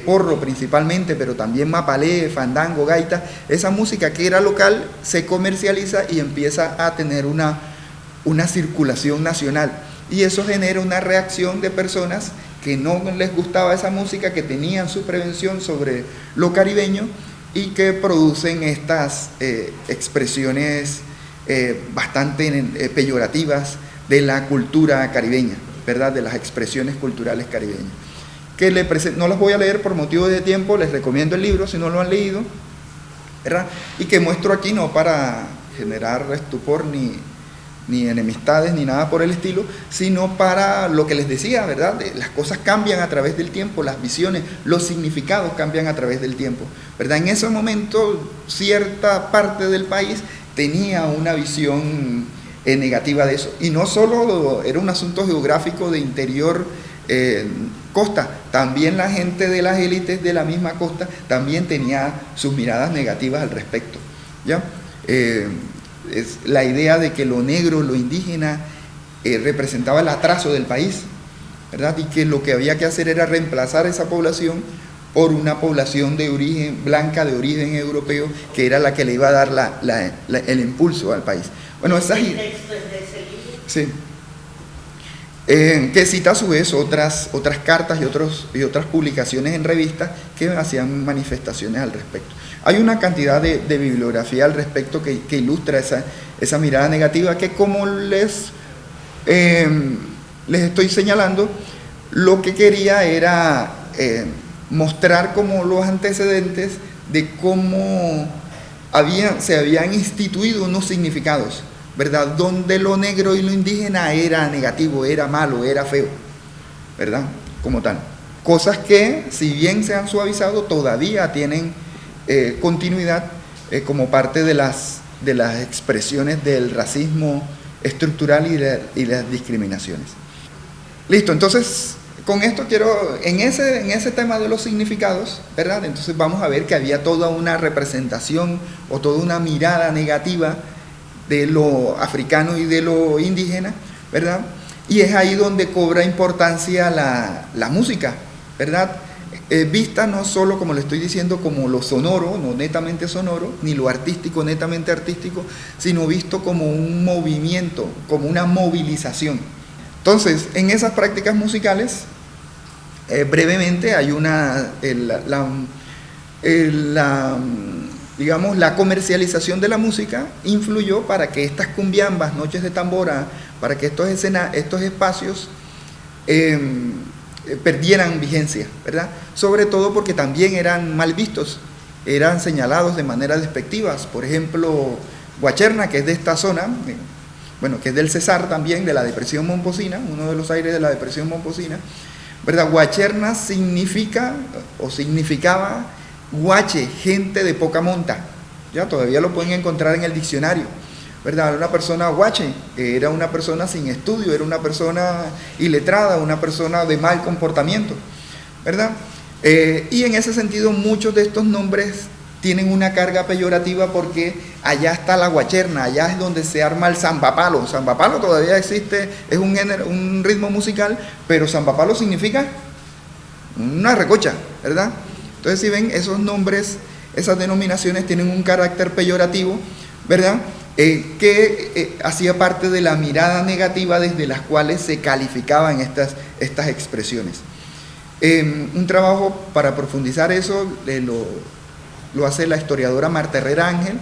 porro principalmente, pero también mapalé, fandango, gaita. Esa música que era local se comercializa y empieza a tener una circulación nacional, y eso genera una reacción de personas que no les gustaba esa música, que tenían su prevención sobre lo caribeño y que producen estas expresiones bastante peyorativas de la cultura caribeña, ¿verdad?, de las expresiones culturales caribeñas. No las voy a leer por motivo de tiempo, les recomiendo el libro si no lo han leído, ¿verdad?, y que muestro aquí no para generar estupor ni enemistades ni nada por el estilo, sino para lo que les decía, ¿verdad? Las cosas cambian a través del tiempo, las visiones, los significados cambian a través del tiempo, ¿verdad? En ese momento cierta parte del país tenía una visión negativa de eso, y no solo era un asunto geográfico de interior costa, también la gente de las élites de la misma costa también tenía sus miradas negativas al respecto, ¿ya? Es la idea de que lo negro, lo indígena, representaba el atraso del país, ¿verdad? Y que lo que había que hacer era reemplazar esa población por una población de origen blanca, de origen europeo, que era la que le iba a dar el impulso al país. Bueno, esa es de ese libro. Sí. Que cita a su vez otras cartas y otras publicaciones en revistas que hacían manifestaciones al respecto. Hay una cantidad de bibliografía al respecto que ilustra esa mirada negativa, que, como les estoy señalando, lo que quería era mostrar como los antecedentes de cómo se habían instituido unos significados, ¿verdad?, donde lo negro y lo indígena era negativo, era malo, era feo, ¿verdad?, como tal. Cosas que, si bien se han suavizado, todavía tienen continuidad como parte de las expresiones del racismo estructural y las discriminaciones. Listo, entonces, con esto quiero, en ese tema de los significados, ¿verdad?, entonces vamos a ver que había toda una representación o toda una mirada negativa de lo africano y de lo indígena, ¿verdad? Y es ahí donde cobra importancia la música, ¿verdad? Vista no solo, como le estoy diciendo, como lo sonoro, no netamente sonoro, ni lo artístico, netamente artístico, sino visto como un movimiento, como una movilización. Entonces, en esas prácticas musicales, brevemente hay digamos, la comercialización de la música influyó para que estas cumbiambas, noches de tambora, para que estos espacios perdieran vigencia, ¿verdad? Sobre todo porque también eran mal vistos, eran señalados de manera despectiva. Por ejemplo, Guacherna, que es de esta zona, bueno, que es del Cesar también, de la depresión momposina, uno de los aires de la depresión momposina, ¿verdad? Guacherna significa o significaba guache, gente de poca monta, ya todavía lo pueden encontrar en el diccionario, ¿verdad? Una persona guache era una persona sin estudio, era una persona iletrada, una persona de mal comportamiento, ¿verdad? Y en ese sentido muchos de estos nombres tienen una carga peyorativa porque allá está la guacherna, allá es donde se arma el zambapalo. Zambapalo todavía existe, es un género, un ritmo musical, pero zambapalo significa una recocha, ¿verdad? Entonces si ven, esos nombres, esas denominaciones tienen un carácter peyorativo, ¿verdad? Que hacía parte de la mirada negativa desde las cuales se calificaban estas expresiones. Un trabajo para profundizar eso lo hace la historiadora Marta Herrera Ángel,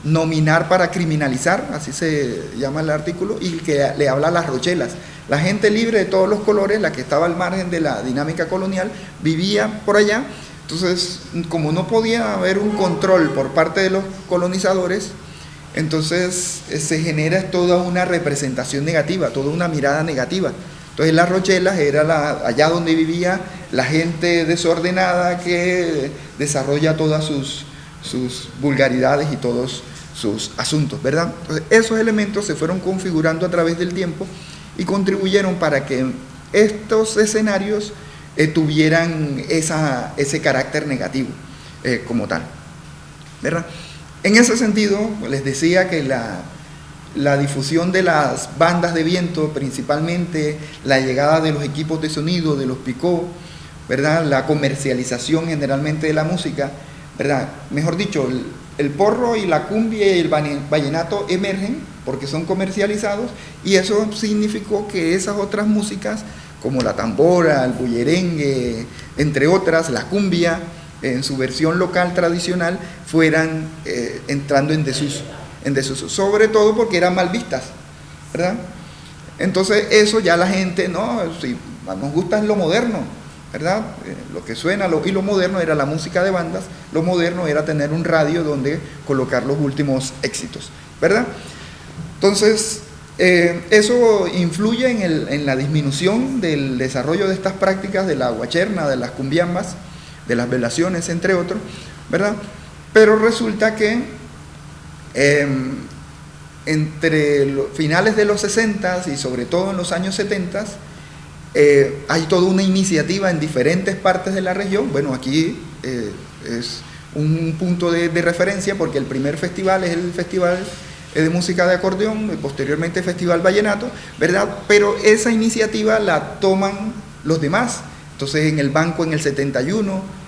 Nominar para criminalizar, así se llama el artículo, y que le habla a las rochelas. La gente libre de todos los colores, la que estaba al margen de la dinámica colonial, vivía por allá. Entonces, como no podía haber un control por parte de los colonizadores, entonces se genera toda una representación negativa, toda una mirada negativa. Entonces las rochelas era allá donde vivía la gente desordenada que desarrolla todas sus vulgaridades y todos sus asuntos, ¿verdad? Entonces esos elementos se fueron configurando a través del tiempo y contribuyeron para que estos escenarios tuvieran ese carácter negativo como tal, ¿verdad? En ese sentido, les decía que la difusión de las bandas de viento, principalmente la llegada de los equipos de sonido, de los picó, ¿verdad? La comercialización generalmente de la música, ¿verdad? Mejor dicho, el porro y la cumbia y el vallenato emergen porque son comercializados, y eso significó que esas otras músicas, como la tambora, el bullerengue, entre otras, la cumbia, en su versión local tradicional, fueran entrando en desuso, sobre todo porque eran mal vistas, ¿verdad? Entonces eso ya la gente, no, si nos gusta lo moderno, ¿verdad? Lo que suena y lo moderno era la música de bandas, lo moderno era tener un radio donde colocar los últimos éxitos, ¿verdad? Entonces eso influye en la disminución del desarrollo de estas prácticas de la guacherna, de las cumbiambas, de las velaciones, entre otros, ¿verdad? Pero resulta que entre los finales de los 60 y sobre todo en los años 70 hay toda una iniciativa en diferentes partes de la región. Bueno, aquí es un punto de referencia porque el primer festival es el Festival de Música de Acordeón, posteriormente Festival Vallenato, ¿verdad? Pero esa iniciativa la toman los demás. Entonces en el Banco en el 71,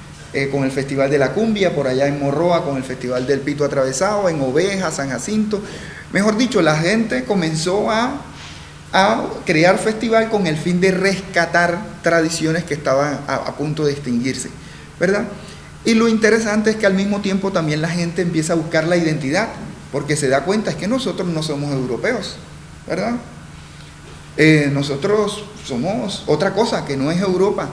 con el Festival de la Cumbia, por allá en Morroa con el Festival del Pito Atravesado, en Oveja, San Jacinto. Mejor dicho, la gente comenzó a crear festival con el fin de rescatar tradiciones que estaban a punto de extinguirse, ¿verdad? Y lo interesante es que al mismo tiempo también la gente empieza a buscar la identidad, porque se da cuenta es que nosotros no somos europeos, ¿verdad? Nosotros somos otra cosa que no es Europa,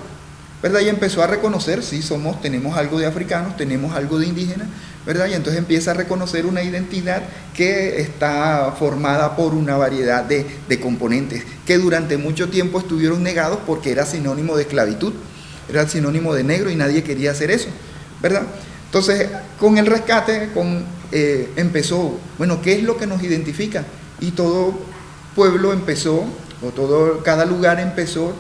¿verdad? Y empezó a reconocer, sí, tenemos algo de africanos, tenemos algo de indígenas, ¿verdad? Y entonces empieza a reconocer una identidad que está formada por una variedad de componentes que durante mucho tiempo estuvieron negados porque era sinónimo de esclavitud, era sinónimo de negro y nadie quería hacer eso, ¿verdad? Entonces, con el rescate empezó, bueno, ¿qué es lo que nos identifica? Y todo pueblo empezó, cada lugar empezó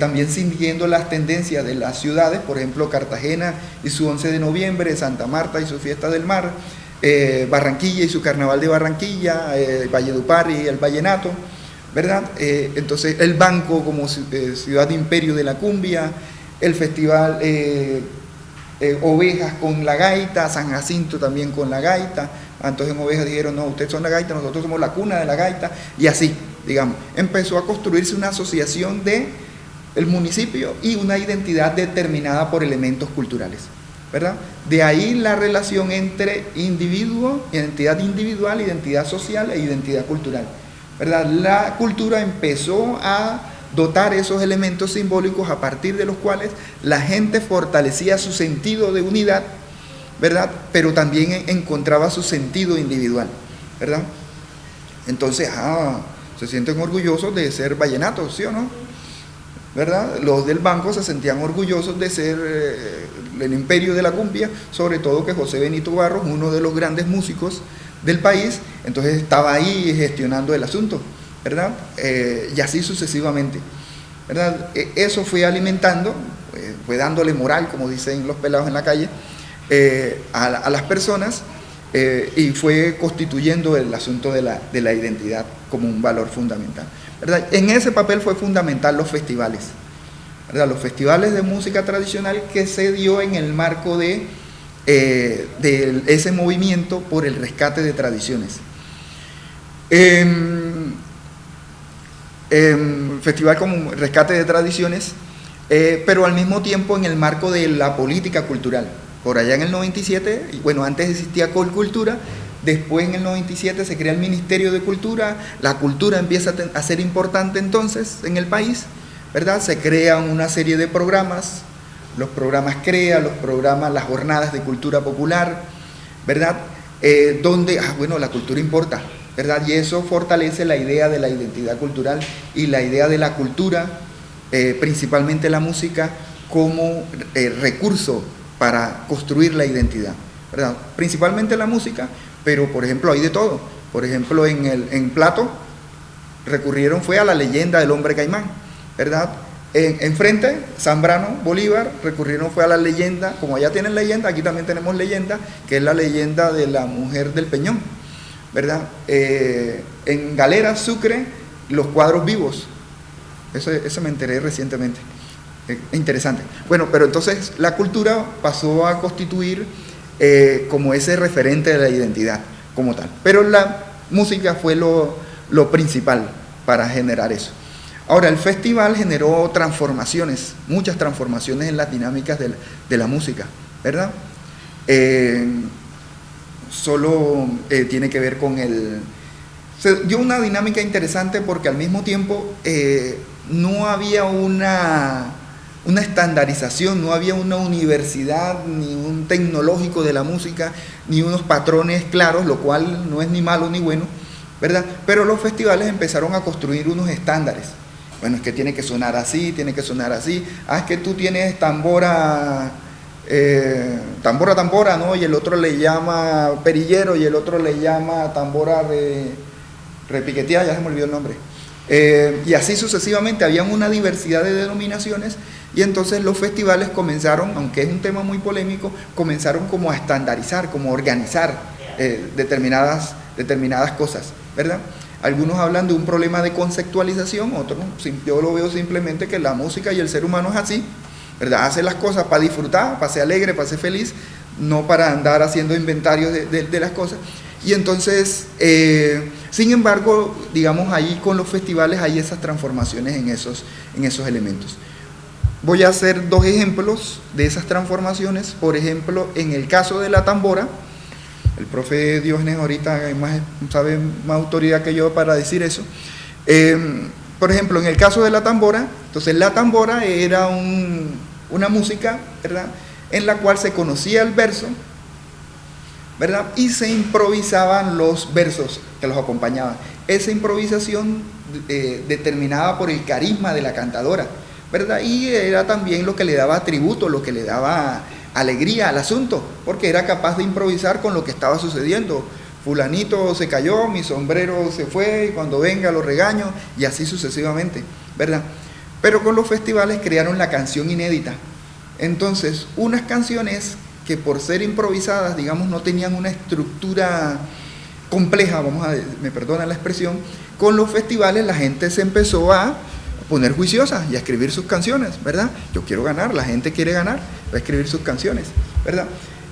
también siguiendo las tendencias de las ciudades, por ejemplo Cartagena y su 11 de noviembre, Santa Marta y su fiesta del mar, Barranquilla y su carnaval de Barranquilla, Valledupar y el vallenato, ¿verdad? Entonces el Banco como ciudad de imperio de la cumbia, el festival Ovejas con la gaita, San Jacinto también con la gaita. Entonces en Ovejas dijeron, no, ustedes son la gaita, nosotros somos la cuna de la gaita, y así, digamos, empezó a construirse una asociación de el municipio y una identidad determinada por elementos culturales, ¿verdad? De ahí la relación entre individuo, identidad individual, identidad social e identidad cultural, ¿verdad? La cultura empezó a dotar esos elementos simbólicos a partir de los cuales la gente fortalecía su sentido de unidad, ¿verdad? Pero también encontraba su sentido individual, ¿verdad? Entonces, se sienten orgullosos de ser vallenatos, ¿sí o no? ¿Verdad? Los del banco se sentían orgullosos de ser el imperio de la cumbia, sobre todo que José Benito Barros, uno de los grandes músicos del país, entonces estaba ahí gestionando el asunto, ¿verdad? Y así sucesivamente, ¿verdad? Eso fue alimentando, fue dándole moral, como dicen los pelados en la calle, a las personas, y fue constituyendo el asunto de la identidad como un valor fundamental, ¿verdad? En ese papel fue fundamental los festivales, ¿verdad? Los festivales de música tradicional que se dio en el marco de ese movimiento por el rescate de tradiciones. Festival como rescate de tradiciones, pero al mismo tiempo en el marco de la política cultural. Por allá en el 97, bueno, antes existía Colcultura, después en el 97 se crea el Ministerio de Cultura, la cultura empieza a ser importante entonces en el país, ¿verdad? Se crean una serie de programas, los programas CREA, los programas, las jornadas de cultura popular, ¿verdad? Donde, bueno, la cultura importa, ¿verdad? Y eso fortalece la idea de la identidad cultural y la idea de la cultura, principalmente la música, como recurso para construir la identidad, ¿verdad? Principalmente la música, pero por ejemplo hay de todo. Por ejemplo en Plato fue a la leyenda del hombre caimán, ¿verdad? Enfrente, Zambrano, Bolívar, fue a la leyenda, como allá tienen leyenda, aquí también tenemos leyenda, que es la leyenda de la mujer del Peñón, ¿verdad? En Galera, Sucre, los cuadros vivos, eso me enteré recientemente. Interesante. Bueno, pero entonces la cultura pasó a constituir como ese referente de la identidad como tal. Pero la música fue lo principal para generar eso. Ahora, el festival generó transformaciones, muchas transformaciones en las dinámicas de la música, ¿verdad? Tiene que ver con se dio una dinámica interesante porque al mismo tiempo no había una estandarización, no había una universidad, ni un tecnológico de la música, ni unos patrones claros, lo cual no es ni malo ni bueno, ¿verdad? Pero los festivales empezaron a construir unos estándares. Bueno, es que tiene que sonar así, tiene que sonar así. Es que tú tienes tambora, ¿no? Y el otro le llama perillero, y el otro le llama tambora repiqueteada, ya se me olvidó el nombre. Y así sucesivamente, habían una diversidad de denominaciones, y entonces los festivales comenzaron, aunque es un tema muy polémico, comenzaron como a estandarizar, como a organizar determinadas cosas, ¿verdad? Algunos hablan de un problema de conceptualización, otros, yo lo veo simplemente que la música y el ser humano es así, ¿verdad? Hace las cosas para disfrutar, para ser alegre, para ser feliz, no para andar haciendo inventarios de las cosas. Y entonces, sin embargo, digamos, ahí con los festivales hay esas transformaciones en esos elementos. Voy a hacer dos ejemplos de esas transformaciones. Por ejemplo, en el caso de la tambora, el profe Diógenes ahorita sabe más autoridad que yo para decir eso. Por ejemplo, en el caso de la tambora, entonces la tambora era una música, ¿verdad?, en la cual se conocía el verso, ¿verdad?, y se improvisaban los versos que los acompañaban. Esa improvisación determinada por el carisma de la cantadora, ¿verdad?, y era también lo que le daba tributo, lo que le daba alegría al asunto, porque era capaz de improvisar con lo que estaba sucediendo. Fulanito se cayó, mi sombrero se fue, y cuando venga lo regaño, y así sucesivamente, ¿verdad? Pero con los festivales crearon la canción inédita. Entonces, unas canciones que por ser improvisadas, digamos, no tenían una estructura compleja, me perdonan la expresión, con los festivales la gente se empezó a poner juiciosa y a escribir sus canciones, ¿verdad? Yo quiero ganar, la gente quiere ganar, va a escribir sus canciones, ¿verdad?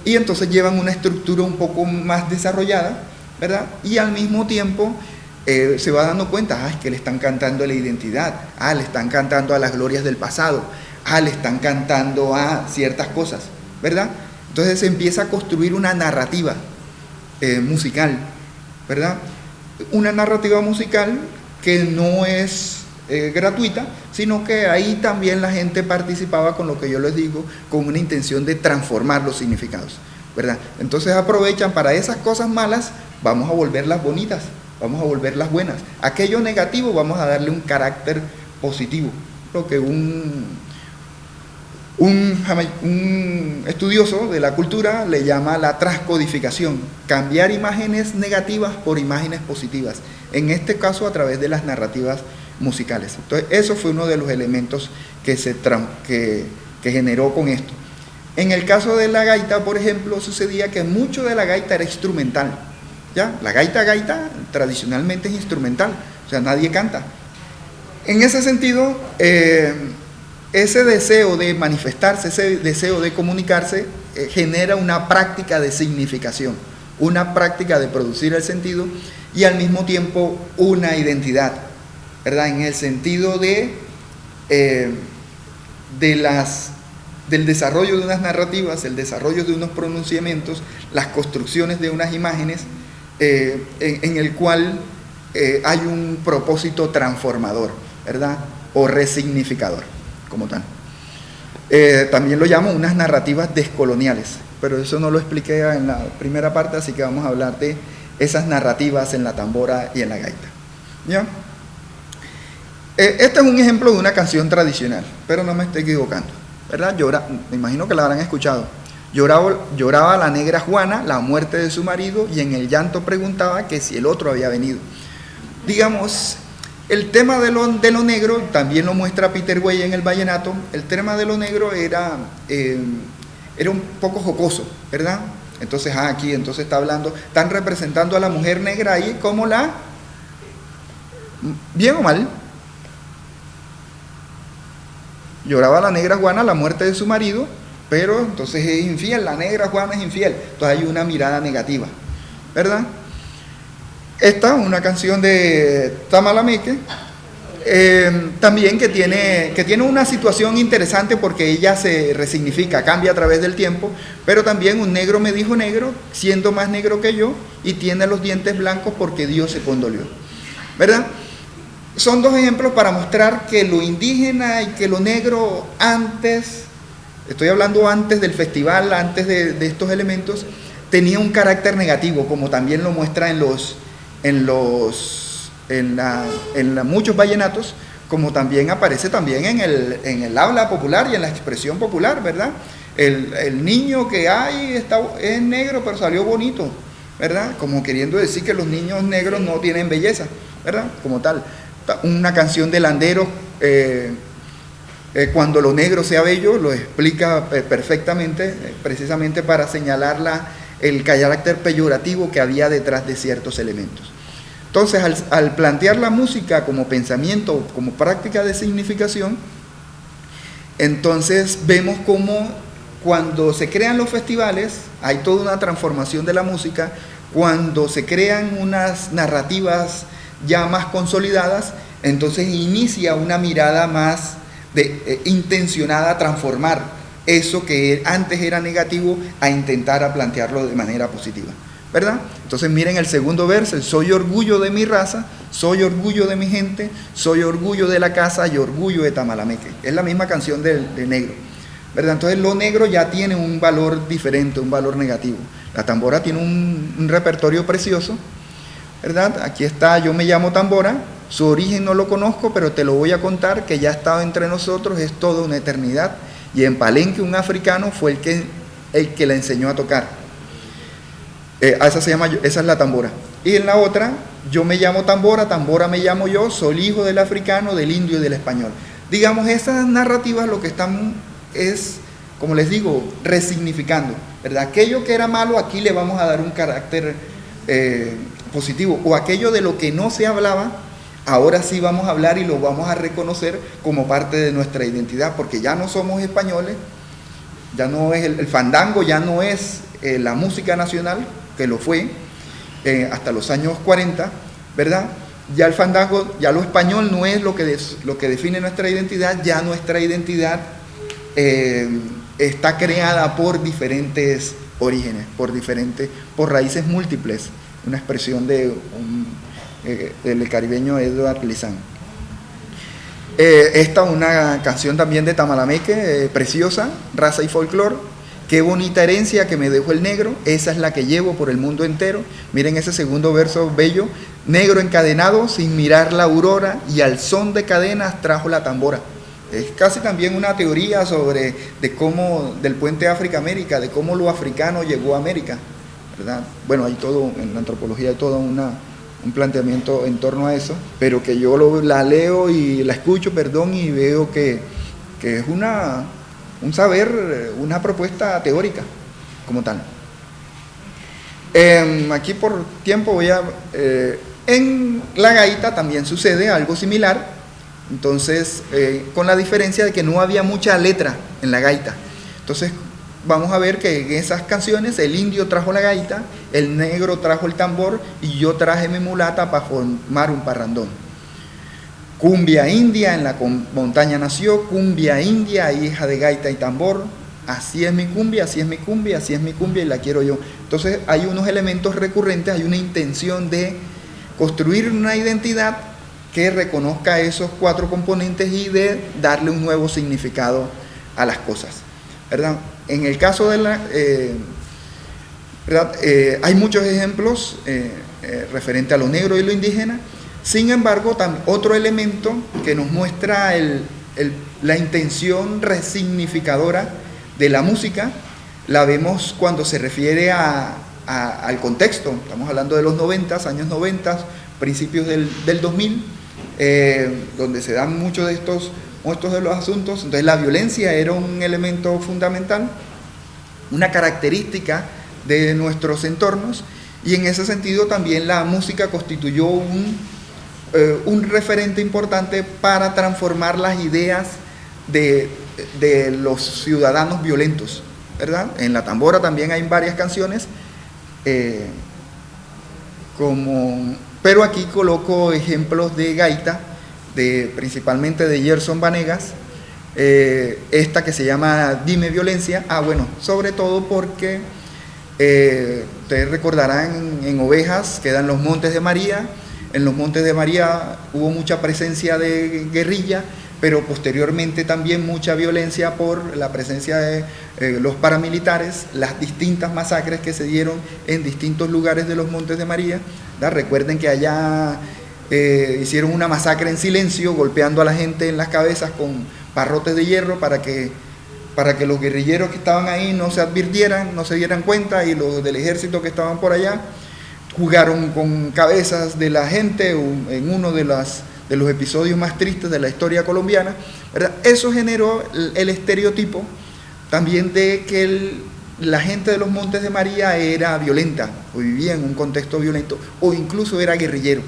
Y entonces llevan una estructura un poco más desarrollada, ¿verdad? Y al mismo tiempo se va dando cuenta, es que le están cantando a la identidad, le están cantando a las glorias del pasado, le están cantando a ciertas cosas, ¿verdad? Entonces se empieza a construir una narrativa musical, ¿verdad? Una narrativa musical que no es gratuita, sino que ahí también la gente participaba con lo que yo les digo, con una intención de transformar los significados, ¿verdad? Entonces aprovechan para esas cosas malas, vamos a volverlas bonitas, vamos a volverlas buenas. Aquello negativo vamos a darle un carácter positivo, lo que un estudioso de la cultura le llama la transcodificación, cambiar imágenes negativas por imágenes positivas, en este caso a través de las narrativas musicales. Entonces, eso fue uno de los elementos que generó con esto. En el caso de la gaita, por ejemplo, sucedía que mucho de la gaita era instrumental, ¿ya? La gaita tradicionalmente es instrumental, o sea, nadie canta. En ese sentido, ese deseo de manifestarse, ese deseo de comunicarse, genera una práctica de significación, una práctica de producir el sentido y al mismo tiempo una identidad, ¿verdad? En el sentido del desarrollo de unas narrativas, el desarrollo de unos pronunciamientos, las construcciones de unas imágenes, en el cual hay un propósito transformador, ¿verdad? O resignificador, como tal. También lo llamo unas narrativas descoloniales, pero eso no lo expliqué en la primera parte, así que vamos a hablar de esas narrativas en la tambora y en la gaita, ¿ya? Este es un ejemplo de una canción tradicional, pero no me estoy equivocando, ¿verdad? Me imagino que la habrán escuchado. Lloraba la negra Juana la muerte de su marido y en el llanto preguntaba que si el otro había venido. Digamos, el tema de lo negro, también lo muestra Peter Wey en el vallenato, el tema de lo negro era un poco jocoso, ¿verdad? Entonces, aquí entonces están representando a la mujer negra ahí como bien o mal. Lloraba la negra Juana la muerte de su marido, pero entonces es infiel, la negra Juana es infiel. Entonces hay una mirada negativa, ¿verdad? Esta es una canción de Tamalameque, también que tiene una situación interesante porque ella se resignifica, cambia a través del tiempo, pero también un negro me dijo negro, siendo más negro que yo, y tiene los dientes blancos porque Dios se condolió, ¿verdad? Son dos ejemplos para mostrar que lo indígena y que lo negro antes, estoy hablando antes del festival, antes de estos elementos, tenía un carácter negativo, como también lo muestra en muchos vallenatos, como también aparece también en el habla popular y en la expresión popular, ¿verdad? El niño que hay es negro pero salió bonito, ¿verdad? Como queriendo decir que los niños negros no tienen belleza, ¿verdad? Como tal. Una canción de Landeros, cuando lo negro sea bello, lo explica perfectamente, precisamente para señalar el carácter peyorativo que había detrás de ciertos elementos. Entonces, al plantear la música como pensamiento, como práctica de significación, entonces vemos cómo cuando se crean los festivales, hay toda una transformación de la música, cuando se crean unas narrativas ya más consolidadas, entonces inicia una mirada más intencionada a transformar eso que antes era negativo a intentar plantearlo de manera positiva, ¿verdad? Entonces miren el segundo verso: soy orgullo de mi raza, soy orgullo de mi gente, soy orgullo de la casa y orgullo de Tamalameque. Es la misma canción de negro, ¿verdad? Entonces lo negro ya tiene un valor diferente, un valor negativo. La tambora tiene un repertorio precioso, ¿verdad? Aquí está Yo me llamo tambora, su origen no lo conozco, pero te lo voy a contar, que ya ha estado entre nosotros, es toda una eternidad, y en Palenque un africano fue el que la enseñó a tocar. Esa es la tambora. Y en la otra, yo me llamo tambora, tambora me llamo yo, soy hijo del africano, del indio y del español. Digamos, esas narrativas lo que están es, como les digo, resignificando, ¿verdad? Aquello que era malo, aquí le vamos a dar un carácter positivo, o aquello de lo que no se hablaba, ahora sí vamos a hablar y lo vamos a reconocer como parte de nuestra identidad, porque ya no somos españoles, ya no es el fandango, ya no es la música nacional, que lo fue hasta los años 40, ¿verdad? Ya el fandango, ya lo español no es lo que define nuestra identidad, ya nuestra identidad está creada por diferentes orígenes, por raíces múltiples, una expresión del caribeño Edward Lizán. Esta es una canción también de Tamalameque, preciosa, raza y folclor, Qué bonita herencia que me dejó el negro, esa es la que llevo por el mundo entero. Miren ese segundo verso bello, negro encadenado sin mirar la aurora y al son de cadenas trajo la tambora. Es casi también una teoría sobre de cómo, del puente África-América, de cómo lo africano llegó a América, ¿verdad? Bueno, hay todo, en la antropología hay todo un planteamiento en torno a eso, pero que yo la leo y la escucho, perdón, y veo que es un saber, una propuesta teórica como tal. Aquí por tiempo voy a... en la gaita también sucede algo similar. Entonces, con la diferencia de que no había mucha letra en la gaita. Entonces, vamos a ver que en esas canciones el indio trajo la gaita, el negro trajo el tambor y yo traje mi mulata para formar un parrandón. Cumbia india, en la montaña nació, cumbia india, hija de gaita y tambor. Así es mi cumbia, así es mi cumbia, así es mi cumbia y la quiero yo. Entonces, hay unos elementos recurrentes, hay una intención de construir una identidad que reconozca esos 4 componentes y de darle un nuevo significado a las cosas, ¿verdad? En el caso de la... hay muchos ejemplos referente a lo negro y lo indígena. Sin embargo, otro elemento que nos muestra la intención resignificadora de la música, la vemos cuando se refiere al contexto. Estamos hablando de los 90, años 90, principios del 2000, donde se dan muchos de estos de los asuntos. Entonces la violencia era un elemento fundamental, una característica de nuestros entornos, y en ese sentido también la música constituyó un referente importante para transformar las ideas de los ciudadanos violentos, ¿verdad? En la tambora también hay varias canciones, pero aquí coloco ejemplos de gaita, principalmente de Gerson Vanegas, esta que se llama Dime Violencia. Bueno, sobre todo porque ustedes recordarán en Ovejas quedan los Montes de María. En los Montes de María hubo mucha presencia de guerrilla, pero posteriormente también mucha violencia por la presencia de los paramilitares, las distintas masacres que se dieron en distintos lugares de los Montes de María, ¿verdad? Recuerden que allá hicieron una masacre en silencio, golpeando a la gente en las cabezas con barrotes de hierro para que los guerrilleros que estaban ahí no se advirtieran, no se dieran cuenta, y los del ejército que estaban por allá jugaron con cabezas de la gente en uno de los episodios más tristes de la historia colombiana, ¿verdad? Eso generó el estereotipo también de que la gente de los Montes de María era violenta, o vivía en un contexto violento, o incluso era guerrillero,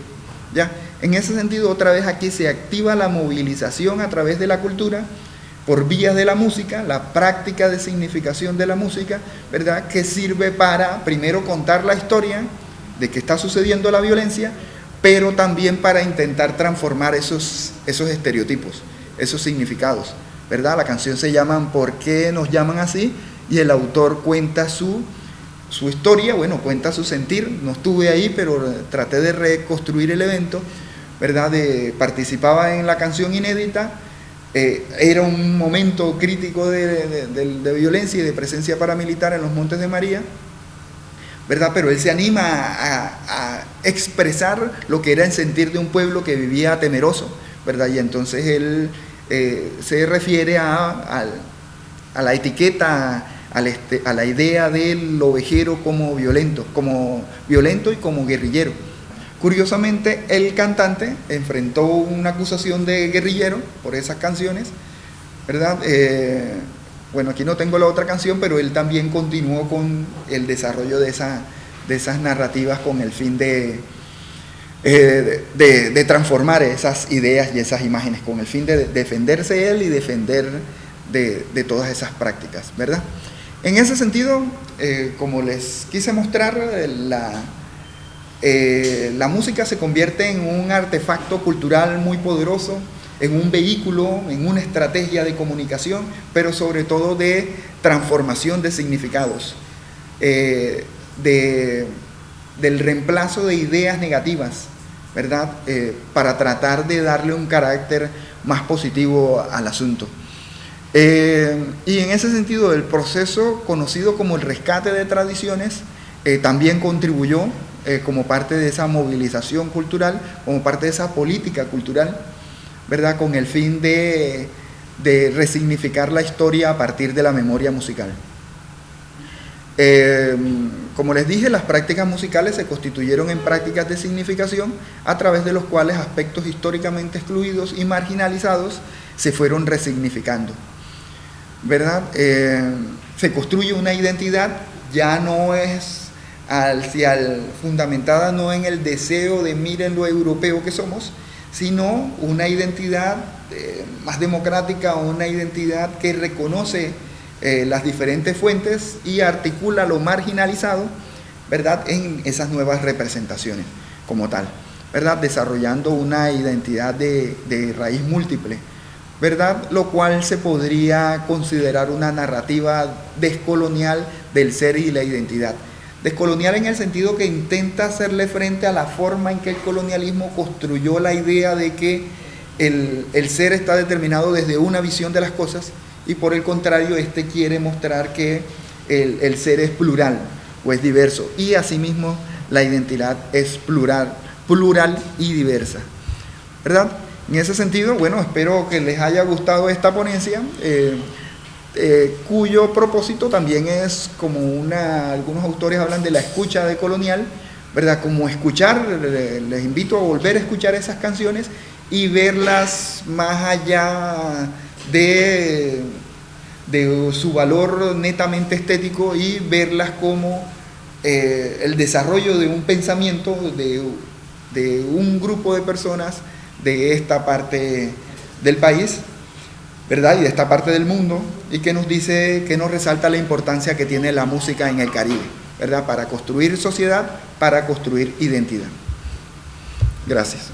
¿ya? En ese sentido, otra vez aquí se activa la movilización a través de la cultura, por vías de la música, la práctica de significación de la música, ¿verdad? Que sirve para, primero, contar la historia de que está sucediendo la violencia, pero también para intentar transformar esos estereotipos, esos significados, ¿verdad? La canción se llama ¿Por qué nos llaman así? Y el autor cuenta su historia, bueno, cuenta su sentir. No estuve ahí, pero traté de reconstruir el evento, ¿verdad? Participaba en la canción inédita. Era un momento crítico de violencia y de presencia paramilitar en los Montes de María, ¿verdad? Pero él se anima a expresar lo que era el sentir de un pueblo que vivía temeroso, ¿verdad? Y entonces él se refiere a la etiqueta, a la idea del ovejero como violento y como guerrillero. Curiosamente, el cantante enfrentó una acusación de guerrillero por esas canciones, ¿verdad? Bueno, aquí no tengo la otra canción, pero él también continuó con el desarrollo de esas narrativas con el fin de transformar esas ideas y esas imágenes, con el fin de defenderse él y defender de todas esas prácticas, ¿verdad? En ese sentido, como les quise mostrar, la música se convierte en un artefacto cultural muy poderoso, en un vehículo, en una estrategia de comunicación, pero sobre todo de transformación de significados, del reemplazo de ideas negativas, ¿verdad? Para tratar de darle un carácter más positivo al asunto. Y en ese sentido, el proceso conocido como el rescate de tradiciones también contribuyó como parte de esa movilización cultural, como parte de esa política cultural, ¿verdad? Con el fin de resignificar la historia a partir de la memoria musical. Como les dije, las prácticas musicales se constituyeron en prácticas de significación a través de los cuales aspectos históricamente excluidos y marginalizados se fueron resignificando, ¿verdad? Se construye una identidad, ya no es fundamentada no en el deseo de miren lo europeo que somos, sino una identidad más democrática, una identidad que reconoce las diferentes fuentes y articula lo marginalizado, ¿verdad?, en esas nuevas representaciones como tal, ¿verdad?, desarrollando una identidad de raíz múltiple, ¿verdad?, lo cual se podría considerar una narrativa descolonial del ser y la identidad. Descolonial en el sentido que intenta hacerle frente a la forma en que el colonialismo construyó la idea de que el ser está determinado desde una visión de las cosas, y por el contrario, quiere mostrar que el ser es plural o es diverso, y asimismo la identidad es plural y diversa, ¿verdad? En ese sentido, bueno, espero que les haya gustado esta ponencia, cuyo propósito también es como algunos autores hablan de la escucha decolonial, ¿verdad? Como escuchar, les invito a volver a escuchar esas canciones y verlas más allá de su valor netamente estético, y verlas como el desarrollo de un pensamiento de un grupo de personas de esta parte del país, ¿verdad?, y de esta parte del mundo, y que nos resalta la importancia que tiene la música en el Caribe, ¿verdad?, para construir sociedad, para construir identidad. Gracias.